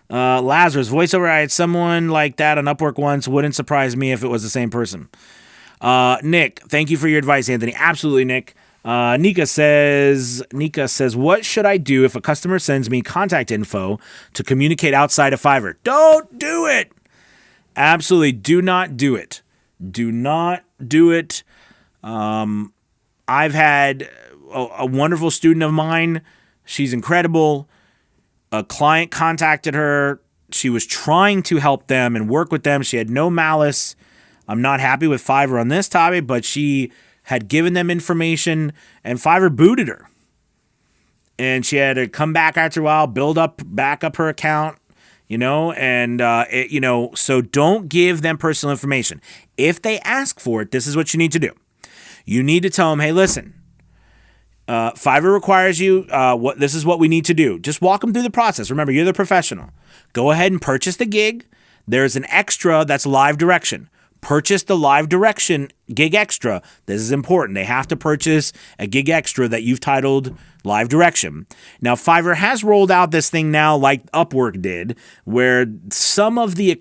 Lazarus. Voiceover. I had someone like that on Upwork once. Wouldn't surprise me if it was the same person. Nick. Thank you for your advice, Anthony. Absolutely, Nick. Nika says, what should I do if a customer sends me contact info to communicate outside of Fiverr? Don't do it. Absolutely. Do not do it. Do not do it. I've had a wonderful student of mine. She's incredible. A client contacted her. She was trying to help them and work with them. She had no malice. I'm not happy with Fiverr on this topic, but she had given them information and Fiverr booted her. And she had to come back after a while, back up her account, so don't give them personal information. If they ask for it, this is what you need to do. You need to tell them, hey, listen, Fiverr requires you, this is what we need to do. Just walk them through the process. Remember, you're the professional. Go ahead and purchase the gig. There's an extra that's live direction. Purchase the live direction gig extra. This is important. They have to purchase a gig extra that you've titled live direction. Now, Fiverr has rolled out this thing now, like Upwork did, where some of the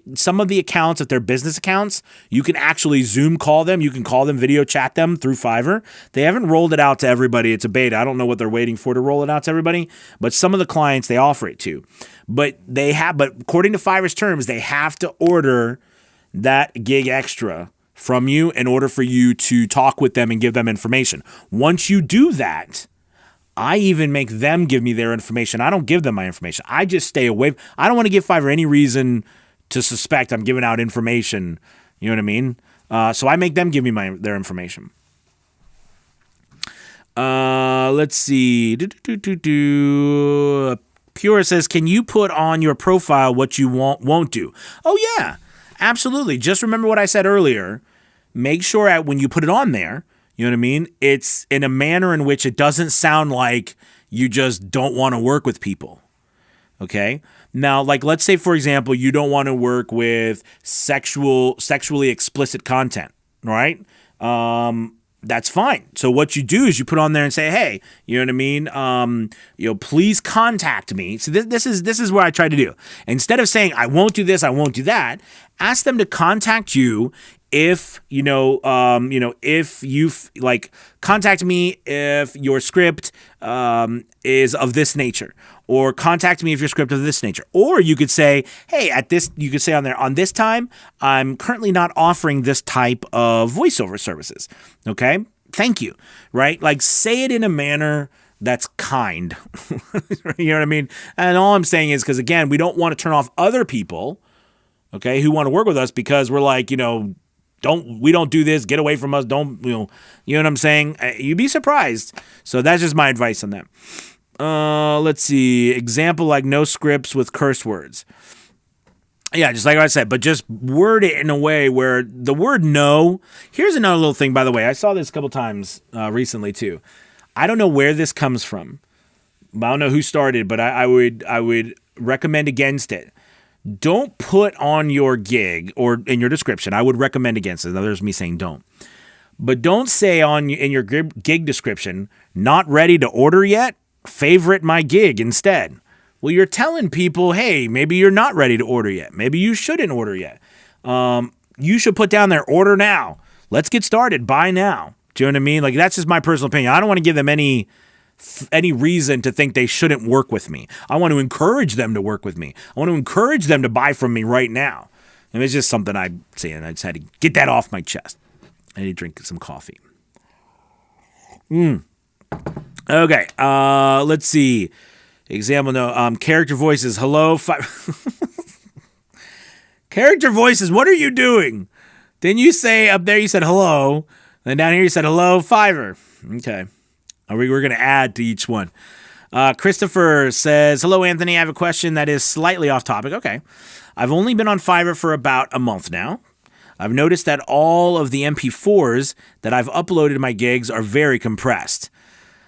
accounts, if they're business accounts, you can actually Zoom call them. You can call them, video chat them through Fiverr. They haven't rolled it out to everybody. It's a beta. I don't know what they're waiting for to roll it out to everybody, but some of the clients, they offer it to. But according to Fiverr's terms, they have to order that gig extra from you in order for you to talk with them and give them information. Once you do that, I even make them give me their information. I don't give them my information. I just stay away. I don't want to give Fiverr any reason to suspect I'm giving out information. You know what I mean? So I make them give me their information. Let's see. Piora says, can you put on your profile what you won't do? Oh, yeah. Absolutely. Just remember what I said earlier. Make sure when you put it on there, you know what I mean? It's in a manner in which it doesn't sound like you just don't want to work with people. Okay? Now, like, let's say, for example, you don't want to work with sexually explicit content, right? That's fine. So what you do is you put on there and say, hey, you know what I mean? Please contact me. So this is what I try to do. Instead of saying, I won't do this, I won't do that, ask them to contact you if contact me if your script is of this nature, or contact me if your script of this nature. Or you could say, hey, you could say on there, on this time, I'm currently not offering this type of voiceover services. Okay. Thank you. Right. Like, say it in a manner that's kind. You know what I mean? And all I'm saying is, because again, we don't want to turn off other people, okay, who want to work with us because we're like, we don't do this, get away from us, don't, you know what I'm saying? You'd be surprised. So that's just my advice on that. Let's see. Example, like no scripts with curse words. Yeah, just like I said, but just word it in a way where the word no. Here's another little thing, by the way. I saw this a couple times recently too. I don't know where this comes from. I don't know who started, but I would recommend against it. Don't put on your gig or in your description. I would recommend against it. Now, there's me saying don't. But don't say in your gig description, not ready to order yet, favorite my gig instead. Well, you're telling people, hey, maybe you're not ready to order yet. Maybe you shouldn't order yet. You should put down their order now. Let's get started. Buy now. Do you know what I mean? Like, that's just my personal opinion. I don't want to give them any reason to think they shouldn't work with me. I want to encourage them to work with me. I want to encourage them to buy from me right now. And it's just something I'm saying. I just had to get that off my chest. I need to drink some coffee. Okay. Let's see. Example, no. Character voices. Hello. Character voices. What are you doing? Didn't you say up there you said hello? And down here you said hello, Fiverr. Okay. We're going to add to each one. Christopher says, hello, Anthony. I have a question that is slightly off topic. Okay. I've only been on Fiverr for about a month now. I've noticed that all of the MP4s that I've uploaded to my gigs are very compressed.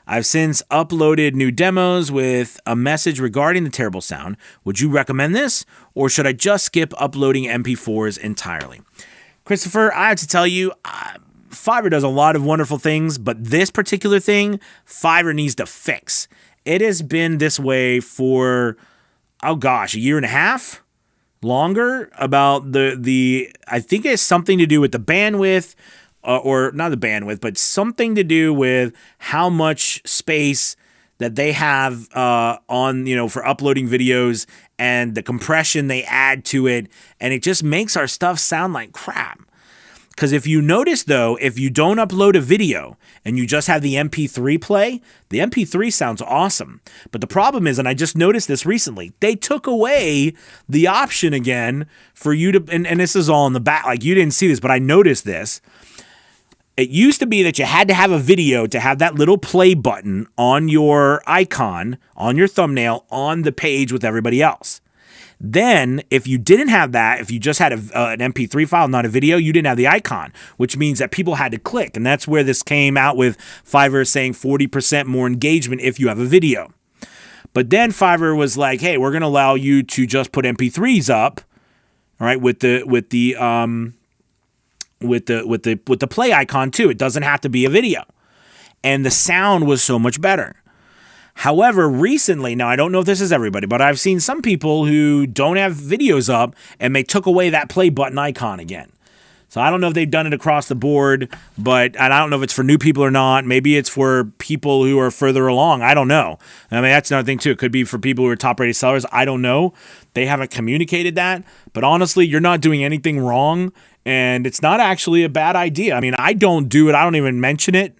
I've since uploaded new demos with a message regarding the terrible sound. Would you recommend this, or should I just skip uploading MP4s entirely? Christopher, I have to tell you, Fiverr does a lot of wonderful things, but this particular thing, Fiverr needs to fix. It has been this way for, a year and a half? Longer, about the I think it's something to do with the bandwidth, or not the bandwidth, but something to do with how much space that they have on, for uploading videos, and the compression they add to it, and it just makes our stuff sound like crap. Because if you notice, though, if you don't upload a video and you just have the MP3 play, the MP3 sounds awesome. But the problem is, and I just noticed this recently, they took away the option again for you to, and this is all in the back, like you didn't see this, but I noticed this. It used to be that you had to have a video to have that little play button on your icon, on your thumbnail, on the page with everybody else. Then, if you didn't have that, if you just had an MP3 file, not a video, you didn't have the icon, which means that people had to click. And that's where this came out with Fiverr saying 40% more engagement if you have a video. But then Fiverr was like, hey, we're going to allow you to just put MP3s up, all right, with the play icon too. It doesn't have to be a video. And the sound was so much better. However, recently, now I don't know if this is everybody, but I've seen some people who don't have videos up and they took away that play button icon again. So I don't know if they've done it across the board, and I don't know if it's for new people or not. Maybe it's for people who are further along. I don't know. I mean, that's another thing too. It could be for people who are top-rated sellers. I don't know. They haven't communicated that. But honestly, you're not doing anything wrong, and it's not actually a bad idea. I mean, I don't do it. I don't even mention it,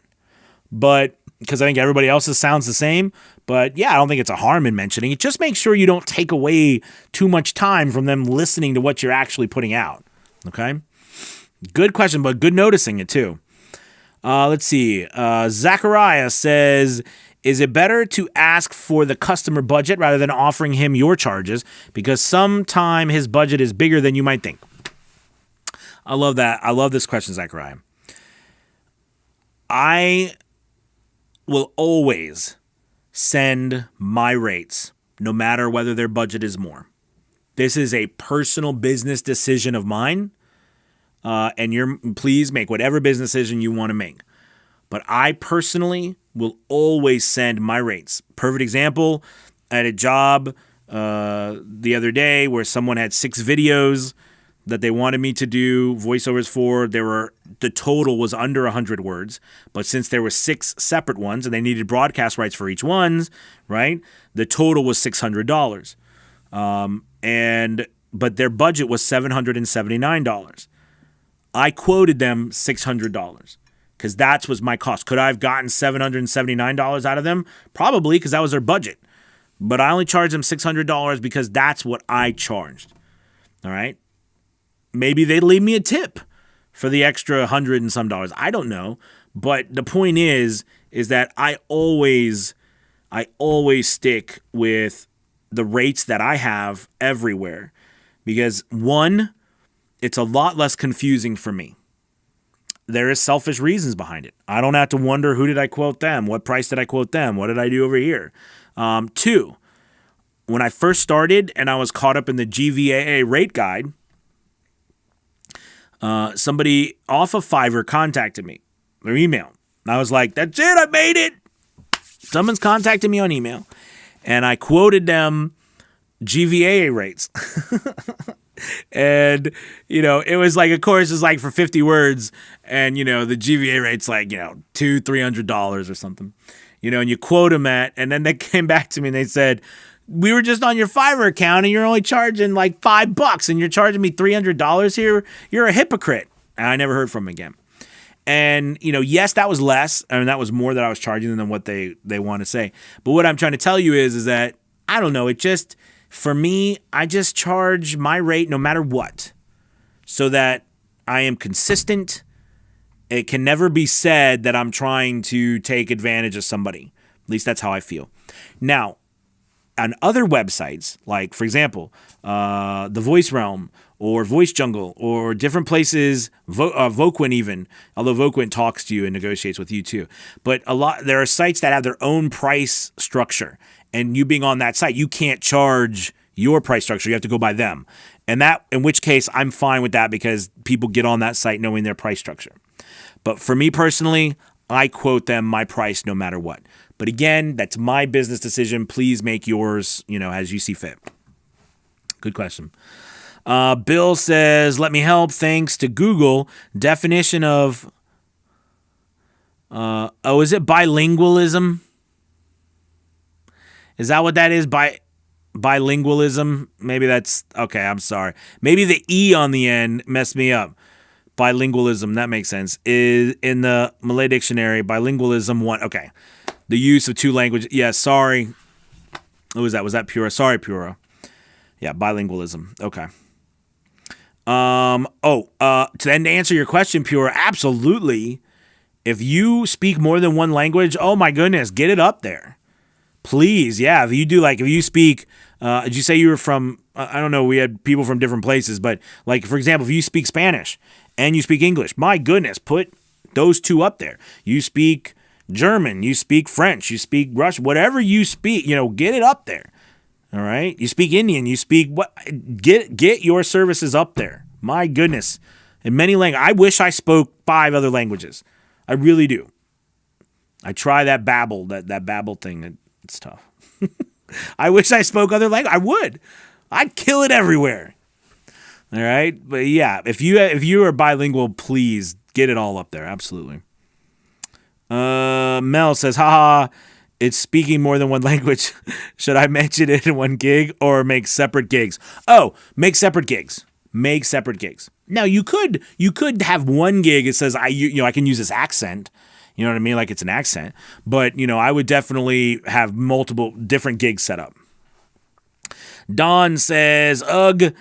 but because I think everybody else's sounds the same. But yeah, I don't think it's a harm in mentioning it. Just make sure you don't take away too much time from them listening to what you're actually putting out. Okay? Good question, but good noticing it too. Let's see. Zachariah says, is it better to ask for the customer budget rather than offering him your charges? Because sometime his budget is bigger than you might think. I love that. I love this question, Zachariah. I will always send my rates, no matter whether their budget is more. This is a personal business decision of mine, and please make whatever business decision you want to make. But I personally will always send my rates. Perfect example, I had a job the other day where someone had 6 videos that they wanted me to do voiceovers for. The total was under 100 words, but since there were 6 separate ones and they needed broadcast rights for each one, right? The total was $600. But their budget was $779. I quoted them $600 because that was my cost. Could I have gotten $779 out of them? Probably, because that was their budget. But I only charged them $600 because that's what I charged. All right? Maybe they'd leave me a tip for the extra $100 and some dollars. I don't know. But the point is that I always stick with the rates that I have everywhere. Because one, it's a lot less confusing for me. There is selfish reasons behind it. I don't have to wonder, who did I quote them? What price did I quote them? What did I do over here? 2, when I first started and I was caught up in the GVAA rate guide, somebody off of Fiverr contacted me, their email. And I was like, that's it, I made it. Someone's contacted me on email. And I quoted them GVA rates. And, it was like, of course, it's like for 50 words. And, the GVA rate's like, $200-$300 or something. And you quote them and then they came back to me and they said, we were just on your Fiverr account and you're only charging like $5 and you're charging me $300 here. You're a hypocrite. And I never heard from them again. And, yes, that was less. I mean, that was more that I was charging them than what they want to say. But what I'm trying to tell you is that, I don't know, for me, I just charge my rate no matter what, so that I am consistent. It can never be said that I'm trying to take advantage of somebody. At least that's how I feel. Now, on other websites, like, for example, the Voice Realm or Voice Jungle or different places, Voquin even, although Voquin talks to you and negotiates with you too. But there are sites that have their own price structure. And you being on that site, you can't charge your price structure. You have to go by them. And in which case, I'm fine with that because people get on that site knowing their price structure. But for me personally, I quote them my price no matter what. But again, that's my business decision. Please make yours, as you see fit. Good question. Bill says, let me help. Thanks to Google. Definition of, is it bilingualism? Is that what that is? Bilingualism? Maybe that's, okay, I'm sorry. Maybe the E on the end messed me up. Bilingualism, that makes sense. Is in the Malay dictionary, bilingualism, one, okay. The use of two languages. Yeah, sorry. What was that? Was that Piora? Sorry, Piora. Yeah, bilingualism. Okay. To then answer your question, Piora, absolutely. If you speak more than one language, oh my goodness, get it up there. Please, yeah. If you speak, did you say you were from, I don't know, we had people from different places, but like, for example, if you speak Spanish and you speak English, my goodness, put those two up there. You speak German, you speak French, you speak Russian, whatever you speak, get it up there. All right. You speak Indian, you speak get your services up there. My goodness. In many languages. I wish I spoke 5 other languages. I really do. I try that Babbel, that Babbel thing. It's tough. I wish I spoke other languages. I would. I'd kill it everywhere. All right. But yeah, if you are bilingual, please get it all up there. Absolutely. Mel says, haha, it's speaking more than one language. Should I mention it in one gig or make separate gigs? Oh, make separate gigs. Make separate gigs. Now you could have one gig that says I can use this accent. You know what I mean? Like it's an accent. But, I would definitely have multiple different gigs set up. Don says, ugh,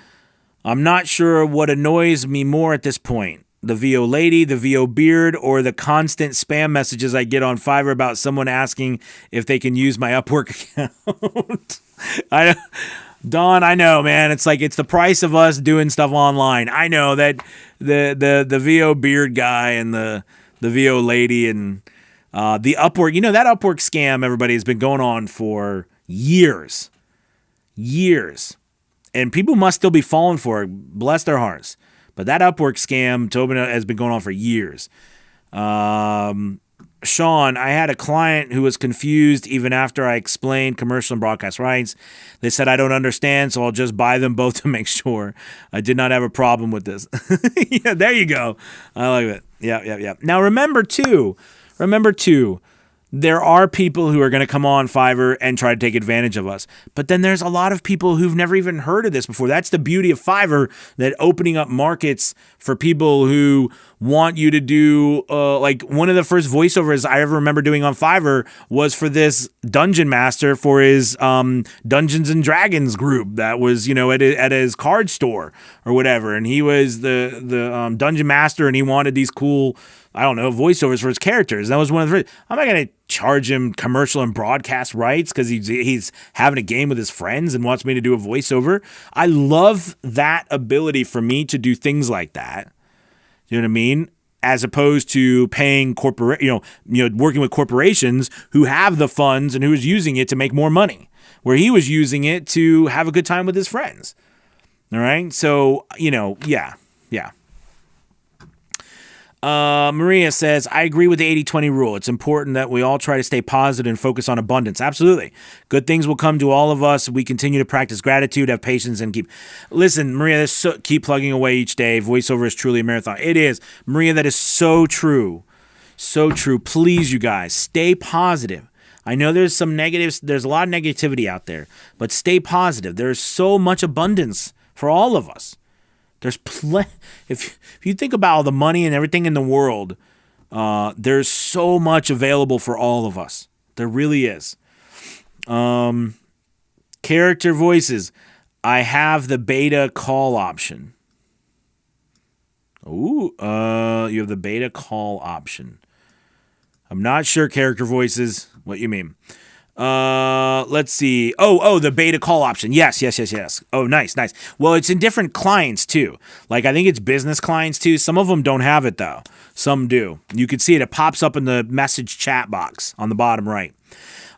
I'm not sure what annoys me more at this point. The VO lady, the VO beard, or the constant spam messages I get on Fiverr about someone asking if they can use my Upwork account. Don, I know, man. It's like it's the price of us doing stuff online. I know that the VO beard guy and the VO lady and the Upwork, that Upwork scam, everybody, has been going on for years. And people must still be falling for it. Bless their hearts. But that Upwork scam, Tobin, has been going on for years. Sean, I had a client who was confused even after I explained commercial and broadcast rights. They said, I don't understand, so I'll just buy them both to make sure. I did not have a problem with this. Yeah, there you go. I like it. Yeah. Now, remember, too, there are people who are going to come on Fiverr and try to take advantage of us. But then there's a lot of people who've never even heard of this before. That's the beauty of Fiverr, that opening up markets for people who want you to do, like one of the first voiceovers I ever remember doing on Fiverr was for this dungeon master for his Dungeons and Dragons group that was, at his card store or whatever. And he was the dungeon master and he wanted these cool, I don't know, voiceovers for his characters. That was one of the first. I'm not going to charge him commercial and broadcast rights because he's having a game with his friends and wants me to do a voiceover. I love that ability for me to do things like that. You know what I mean? As opposed to paying working with corporations who have the funds and who is using it to make more money, where he was using it to have a good time with his friends. All right. So, yeah. Maria says, I agree with the 80-20 rule. It's important that we all try to stay positive and focus on abundance. Absolutely. Good things will come to all of us. We continue to practice gratitude, have patience, and listen, Maria, keep plugging away each day. Voiceover is truly a marathon. It is. Maria, that is so true. So true. Please, you guys, stay positive. I know there's some negatives. There's a lot of negativity out there, but stay positive. There's so much abundance for all of us. There's if you think about all the money and everything in the world, there's so much available for all of us. There really is. Character voices. I have the beta call option. Ooh, you have the beta call option. I'm not sure, character voices, what you mean. Let's see. Oh, the beta call option. Yes. Oh, nice. Well, it's in different clients too. Like, I think it's business clients too. Some of them don't have it though. Some do. You can see it. It pops up in the message chat box on the bottom right.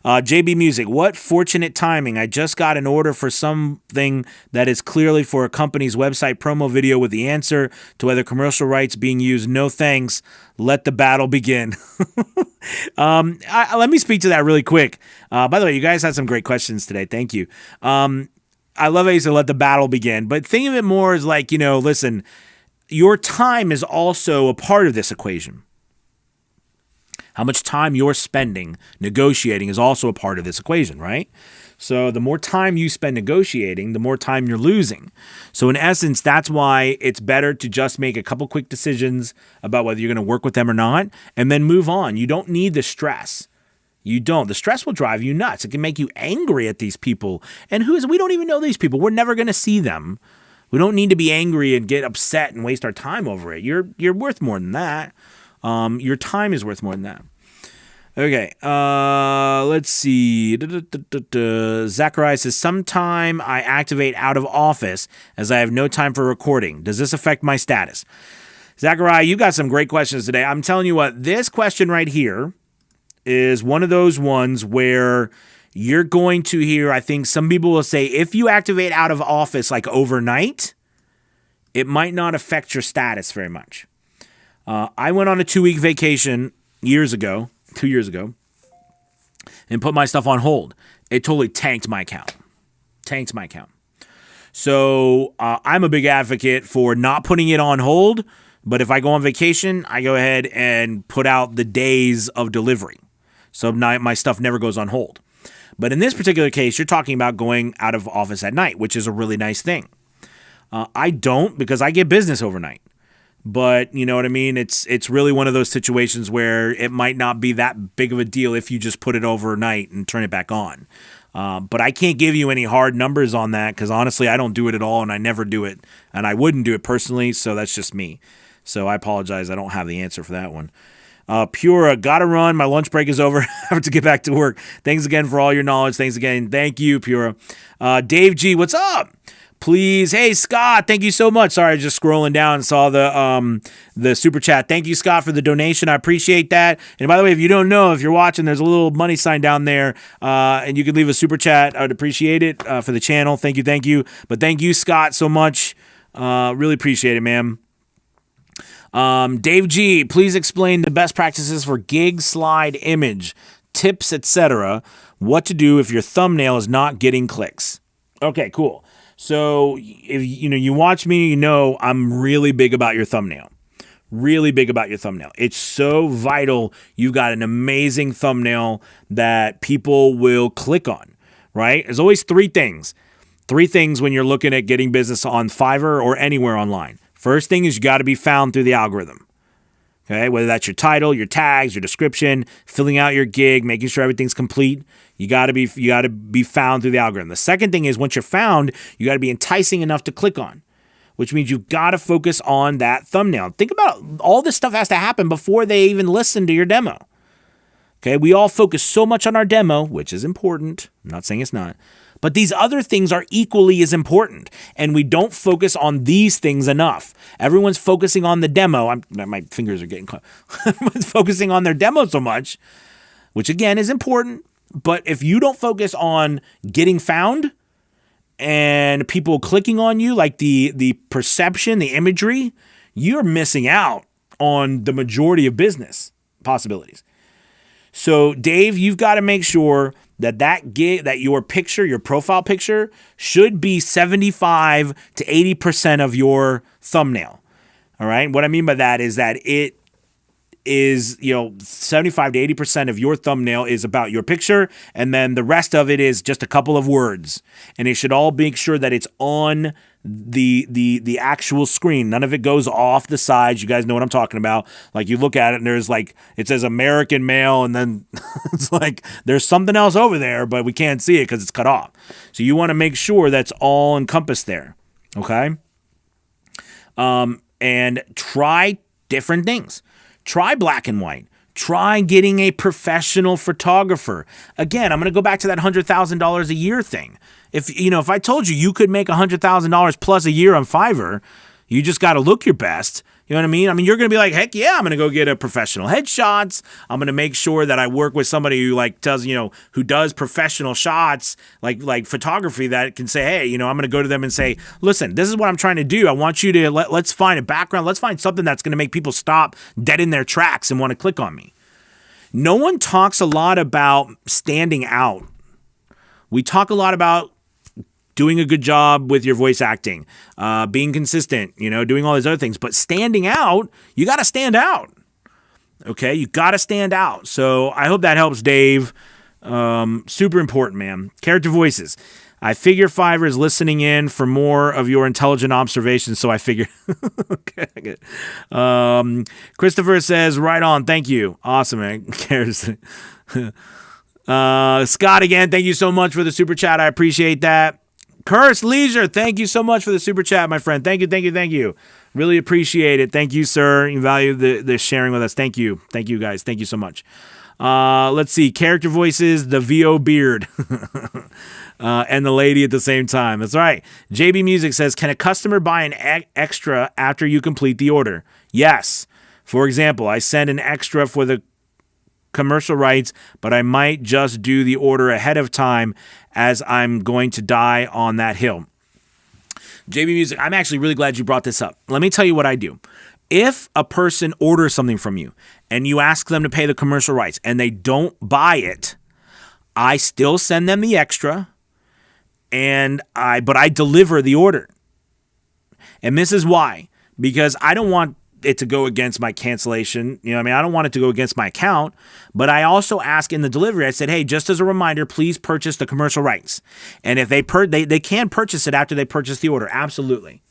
JB Music, what fortunate timing. I just got an order for something that is clearly for a company's website promo video with the answer to whether commercial rights being used. No thanks. Let the battle begin. Let me speak to that really quick. By the way, you guys had some great questions today. Thank you. I love how you said let the battle begin. But think of it more as like, listen, your time is also a part of this equation. How much time you're spending negotiating is also a part of this equation, right? So the more time you spend negotiating, the more time you're losing. So in essence, that's why it's better to just make a couple quick decisions about whether you're going to work with them or not, and then move on. You don't need the stress. You don't. The stress will drive you nuts. It can make you angry at these people. And we don't even know these people. We're never going to see them. We don't need to be angry and get upset and waste our time over it. You're worth more than that. Your time is worth more than that. Okay, let's see. Zachariah says, sometime I activate out of office as I have no time for recording. Does this affect my status? Zachariah, you got some great questions today. I'm telling you what, this question right here is one of those ones where you're going to hear, I think some people will say, if you activate out of office like overnight, it might not affect your status very much. I went on a 2-week vacation 2 years ago, and put my stuff on hold. It totally tanked my account. So I'm a big advocate for not putting it on hold, but if I go on vacation, I go ahead and put out the days of delivery. So now my stuff never goes on hold. But in this particular case, you're talking about going out of office at night, which is a really nice thing. I don't, because I get business overnight. But you know what I mean? It's really one of those situations where it might not be that big of a deal if you just put it overnight and turn it back on. But I can't give you any hard numbers on that because honestly, I don't do it at all and I never do it. And I wouldn't do it personally, so that's just me. So I apologize. I don't have the answer for that one. Piora, gotta run. My lunch break is over. I have to get back to work. Thanks again for all your knowledge. Thanks again. Thank you, Piora. Dave G, what's up? Please. Hey, Scott, thank you so much. Sorry, I was just scrolling down and saw the super chat. Thank you, Scott, for the donation. I appreciate that. And by the way, if you don't know, if you're watching, there's a little money sign down there, and you could leave a super chat. I would appreciate it for the channel. Thank you. But thank you, Scott, so much. Really appreciate it, man. Dave G, please explain the best practices for gig slide image, tips, etc. What to do if your thumbnail is not getting clicks. Okay, cool. So if you watch me, I'm really big about your thumbnail. Really big about your thumbnail. It's so vital. You've got an amazing thumbnail that people will click on, right? There's always three things. Three things when you're looking at getting business on Fiverr or anywhere online. First thing is you got to be found through the algorithm. Okay, whether that's your title, your tags, your description, filling out your gig, making sure everything's complete. You got to be found through the algorithm. The second thing is once you're found, you got to be enticing enough to click on, which means you've got to focus on that thumbnail. Think about all this stuff has to happen before they even listen to your demo. Okay, we all focus so much on our demo, which is important. I'm not saying it's not. But these other things are equally as important, and we don't focus on these things enough. Everyone's focusing on the demo. My fingers are getting caught. Everyone's focusing on their demo so much, which again is important. But if you don't focus on getting found and people clicking on you, like the perception, the imagery, you're missing out on the majority of business possibilities. So Dave, you've got to make sure that your picture, your profile picture, should be 75 to 80% of your thumbnail. All right. What I mean by that is that it is, 75 to 80% of your thumbnail is about your picture, and then the rest of it is just a couple of words. And it should all make sure that it's on the actual screen. None of it goes off the sides. You guys know what I'm talking about. Like, you look at it and there's like, it says American male, and then it's like there's something else over there, but we can't see it because it's cut off. So you want to make sure that's all encompassed there. Okay. And try different things. Try black and white. Try getting a professional photographer. Again, I'm going to go back to that $100,000 a year thing. If I told you could make $100,000 plus a year on Fiverr, you just got to look your best. You know what I mean? You're going to be like, heck yeah, I'm going to go get a professional headshots. I'm going to make sure that I work with somebody who does, who does professional shots, like photography, that can say, hey, I'm going to go to them and say, listen, this is what I'm trying to do. I want you to let's find a background. Let's find something that's going to make people stop dead in their tracks and want to click on me. No one talks a lot about standing out. We talk a lot about doing a good job with your voice acting, being consistent, doing all these other things. But standing out, you got to stand out. Okay, you got to stand out. So I hope that helps, Dave. Super important, man. Character voices. I figure Fiverr is listening in for more of your intelligent observations, so I figured. Okay. Christopher says, right on. Thank you. Awesome, man. Cares. Scott, again, thank you so much for the super chat. I appreciate that. Curse Leisure, thank you so much for the super chat, my friend. Thank you. Really appreciate it. Thank you, sir. You value the sharing with us. Thank you, guys. Thank you so much. Let's see. Character voices, the VO beard, and the lady at the same time. That's right. JB Music says, can a customer buy an extra after you complete the order? Yes. For example, I send an extra for the commercial rights, but I might just do the order ahead of time as I'm going to die on that hill. JB Music, I'm actually really glad you brought this up. Let me tell you what I do. If a person orders something from you and you ask them to pay the commercial rights and they don't buy it, I still send them the extra, but I deliver the order. And this is why. Because I don't want it to go against my cancellation. I don't want it to go against my account, but I also ask in the delivery, I said, hey, just as a reminder, please purchase the commercial rights. And if they can purchase it after they purchase the order. Absolutely.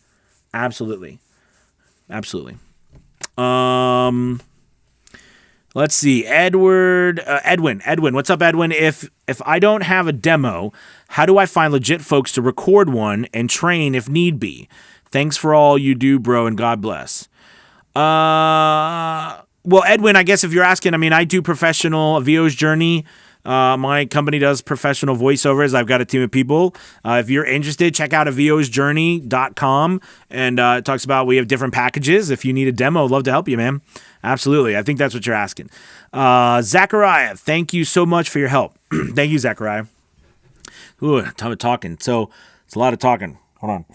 Let's see. Edwin, what's up, Edwin? If I don't have a demo, how do I find legit folks to record one and train if need be? Thanks for all you do, bro, and God bless. Well, Edwin, I guess if you're asking, I do professional VO's Journey. My company does professional voiceovers. I've got a team of people. If you're interested, check out VOsJourney.com. And it talks about, we have different packages. If you need a demo, I'd love to help you, man. Absolutely. I think that's what you're asking. Zachariah, thank you so much for your help. Thank you, Zachariah. Ooh, time of talking. So it's a lot of talking. Hold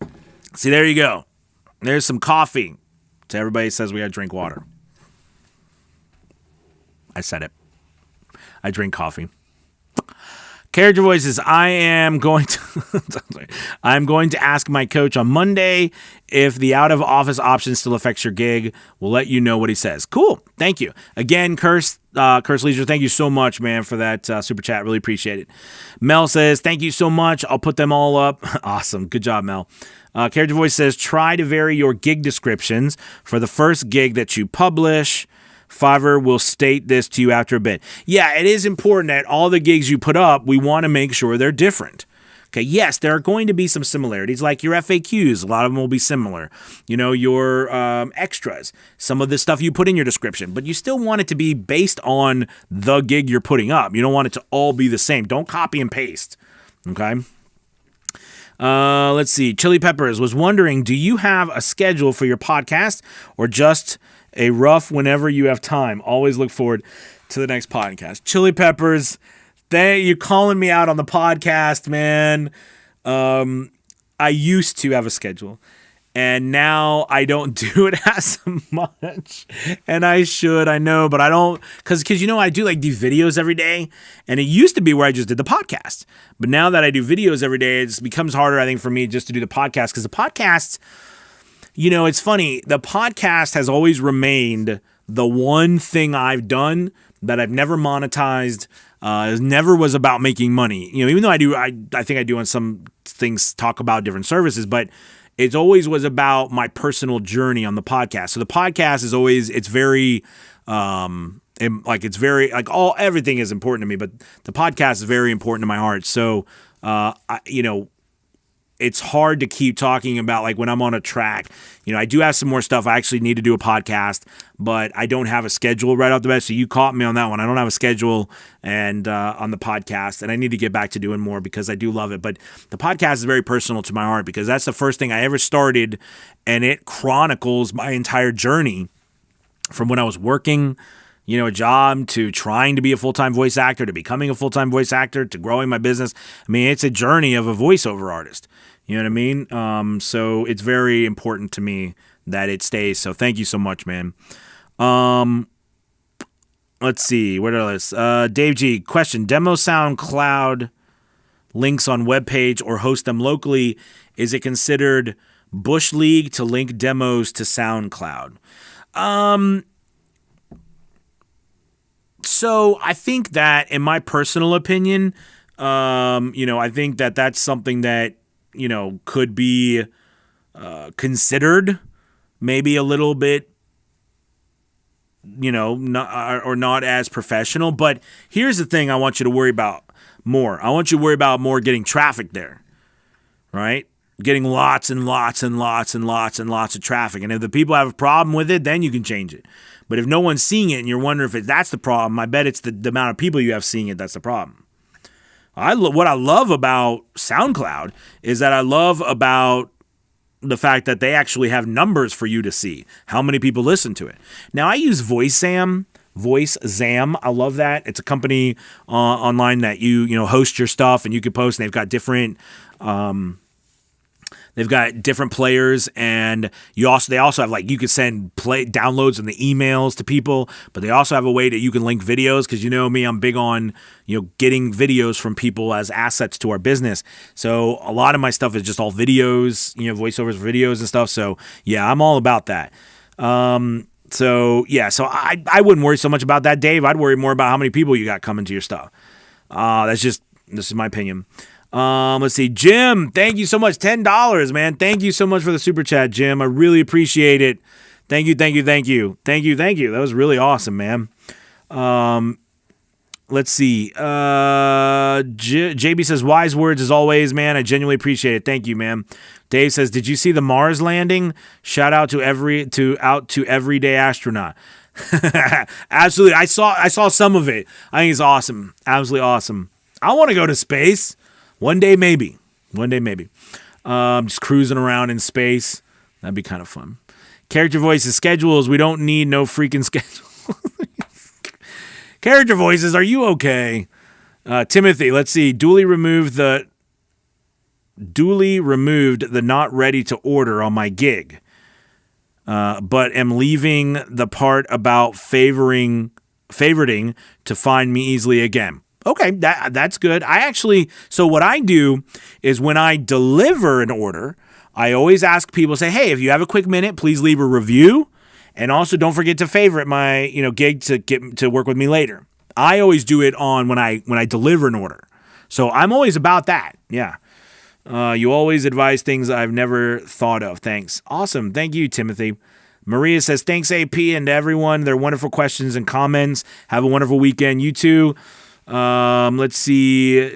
on. See, there you go. There's some coffee. So everybody says we got to drink water. I said it. I drink coffee. Character voices. I'm going to ask my coach on Monday if the out of office option still affects your gig. We'll let you know what he says. Cool. Thank you. Again, Curse Leisure, thank you so much, man, for that super chat. Really appreciate it. Mel says, thank you so much. I'll put them all up. Awesome. Good job, Mel. Character Voice says, try to vary your gig descriptions for the first gig that you publish. Fiverr will state this to you after a bit. Yeah, it is important that all the gigs you put up, we want to make sure they're different. Okay, yes, there are going to be some similarities, like your FAQs. A lot of them will be similar. Your extras, some of the stuff you put in your description, but you still want it to be based on the gig you're putting up. You don't want it to all be the same. Don't copy and paste. Okay. Let's see. Chili Peppers was wondering, do you have a schedule for your podcast or just a rough whenever you have time? Always look forward to the next podcast. Chili Peppers, you calling me out on the podcast, man. I used to have a schedule. And now I don't do it as much. And I should, I know, but I don't, because I do like these videos every day. And it used to be where I just did the podcast. But now that I do videos every day, it becomes harder, I think, for me just to do the podcast. Because the podcast, it's funny. The podcast has always remained the one thing I've done that I've never monetized. It never was about making money. Even though I think I do on some things talk about different services, but it always was about my personal journey on the podcast. So the podcast is always, it's very, everything is important to me, but the podcast is very important to my heart. So, it's hard to keep talking about like when I'm on a track. I do have some more stuff. I actually need to do a podcast, but I don't have a schedule right off the bat. So you caught me on that one. I don't have a schedule and on the podcast, and I need to get back to doing more because I do love it. But the podcast is very personal to my heart because that's the first thing I ever started, and it chronicles my entire journey from when I was working, a job, to trying to be a full-time voice actor, to becoming a full-time voice actor, to growing my business. I mean, it's a journey of a voiceover artist. You know what I mean? So it's very important to me that it stays. So thank you so much, man. Let's see. What else? Dave G. Question. Demo SoundCloud links on webpage or host them locally. Is it considered Bush League to link demos to SoundCloud? So I think that, in my personal opinion, I think that that's something that, could be considered maybe a little bit, not as professional. But here's the thing I want you to worry about more. I want you to worry about more getting traffic there, right? Getting lots and lots and lots and lots and lots of traffic. And if the people have a problem with it, then you can change it. But if no one's seeing it and you're wondering if that's the problem, I bet it's the amount of people you have seeing it that's the problem. What I love about SoundCloud is that I love about the fact that they actually have numbers for you to see how many people listen to it. Now, I use VoiceZam. I love that. It's a company online that you host your stuff and you can post, and they've got different players, and they also have you can send downloads and the emails to people, but they also have a way that you can link videos, because me, I'm big on getting videos from people as assets to our business. So a lot of my stuff is just all videos, voiceovers, videos and stuff. So yeah, I'm all about that. So I wouldn't worry so much about that, Dave. I'd worry more about how many people you got coming to your stuff. This is my opinion. Let's see. Jim, thank you so much. $10, man. Thank you so much for the super chat, Jim. I really appreciate it. Thank you. That was really awesome, man. Let's see. JB says, wise words as always, man. I genuinely appreciate it. Thank you, man. Dave says, did you see the Mars landing? Shout out to everyday astronaut. Absolutely. I saw some of it. I think it's awesome. Absolutely awesome. I want to go to space. One day, maybe. Just cruising around in space. That'd be kind of fun. Character voices, schedules. We don't need no freaking schedule. Character voices, are you okay? Timothy, let's see. Duly removed the not ready to order on my gig. But am leaving the part about favoriting to find me easily again. Okay, that's good. So what I do is when I deliver an order, I always ask people, say, hey, if you have a quick minute, please leave a review. And also don't forget to favorite my, gig to get to work with me later. I always do it on when I deliver an order. So I'm always about that. Yeah. You always advise things I've never thought of. Thanks. Awesome. Thank you, Timothy. Maria says, thanks, AP, and everyone. They're wonderful questions and comments. Have a wonderful weekend. You too. Let's see.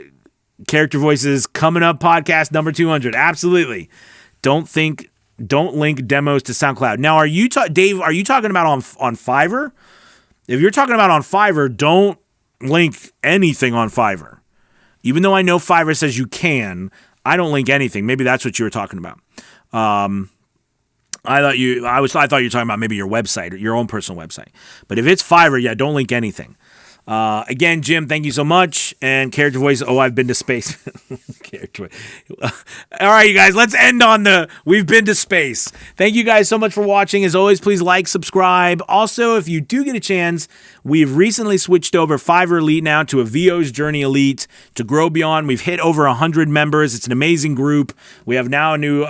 Character voices coming up, podcast number 200. Absolutely. Don't link demos to SoundCloud. Now, Dave, are you talking about on Fiverr? If you're talking about on Fiverr, don't link anything on Fiverr. Even though I know Fiverr says you can, I don't link anything. Maybe that's what you were talking about. I thought you were talking about maybe your website or your own personal website. But if it's Fiverr, yeah, don't link anything. Again, Jim, thank you so much. And character voice, I've been to space. Character voice. All right, you guys, let's end on the we've been to space. Thank you guys so much for watching. As always, please like, subscribe. Also, if you do get a chance, we've recently switched over Fiverr Elite now to a VO's Journey Elite to grow beyond. We've hit over 100 members. It's an amazing group. We have now a new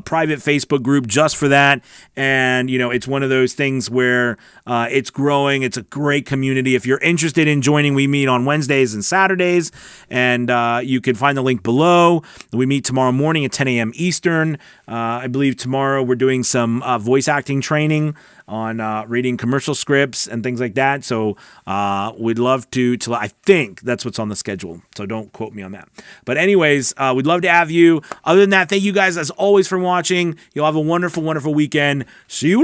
private Facebook group just for that. And, it's one of those things where it's growing. It's a great community. If you're interested in joining, we meet on Wednesdays and Saturdays, and you can find the link below. We meet tomorrow morning at 10 a.m. Eastern. I believe tomorrow we're doing some voice acting training on reading commercial scripts and things like that. So we'd love to I think that's what's on the schedule. So don't quote me on that. But anyways, we'd love to have you. Other than that, thank you guys as always for watching. You'll have a wonderful, wonderful weekend. See you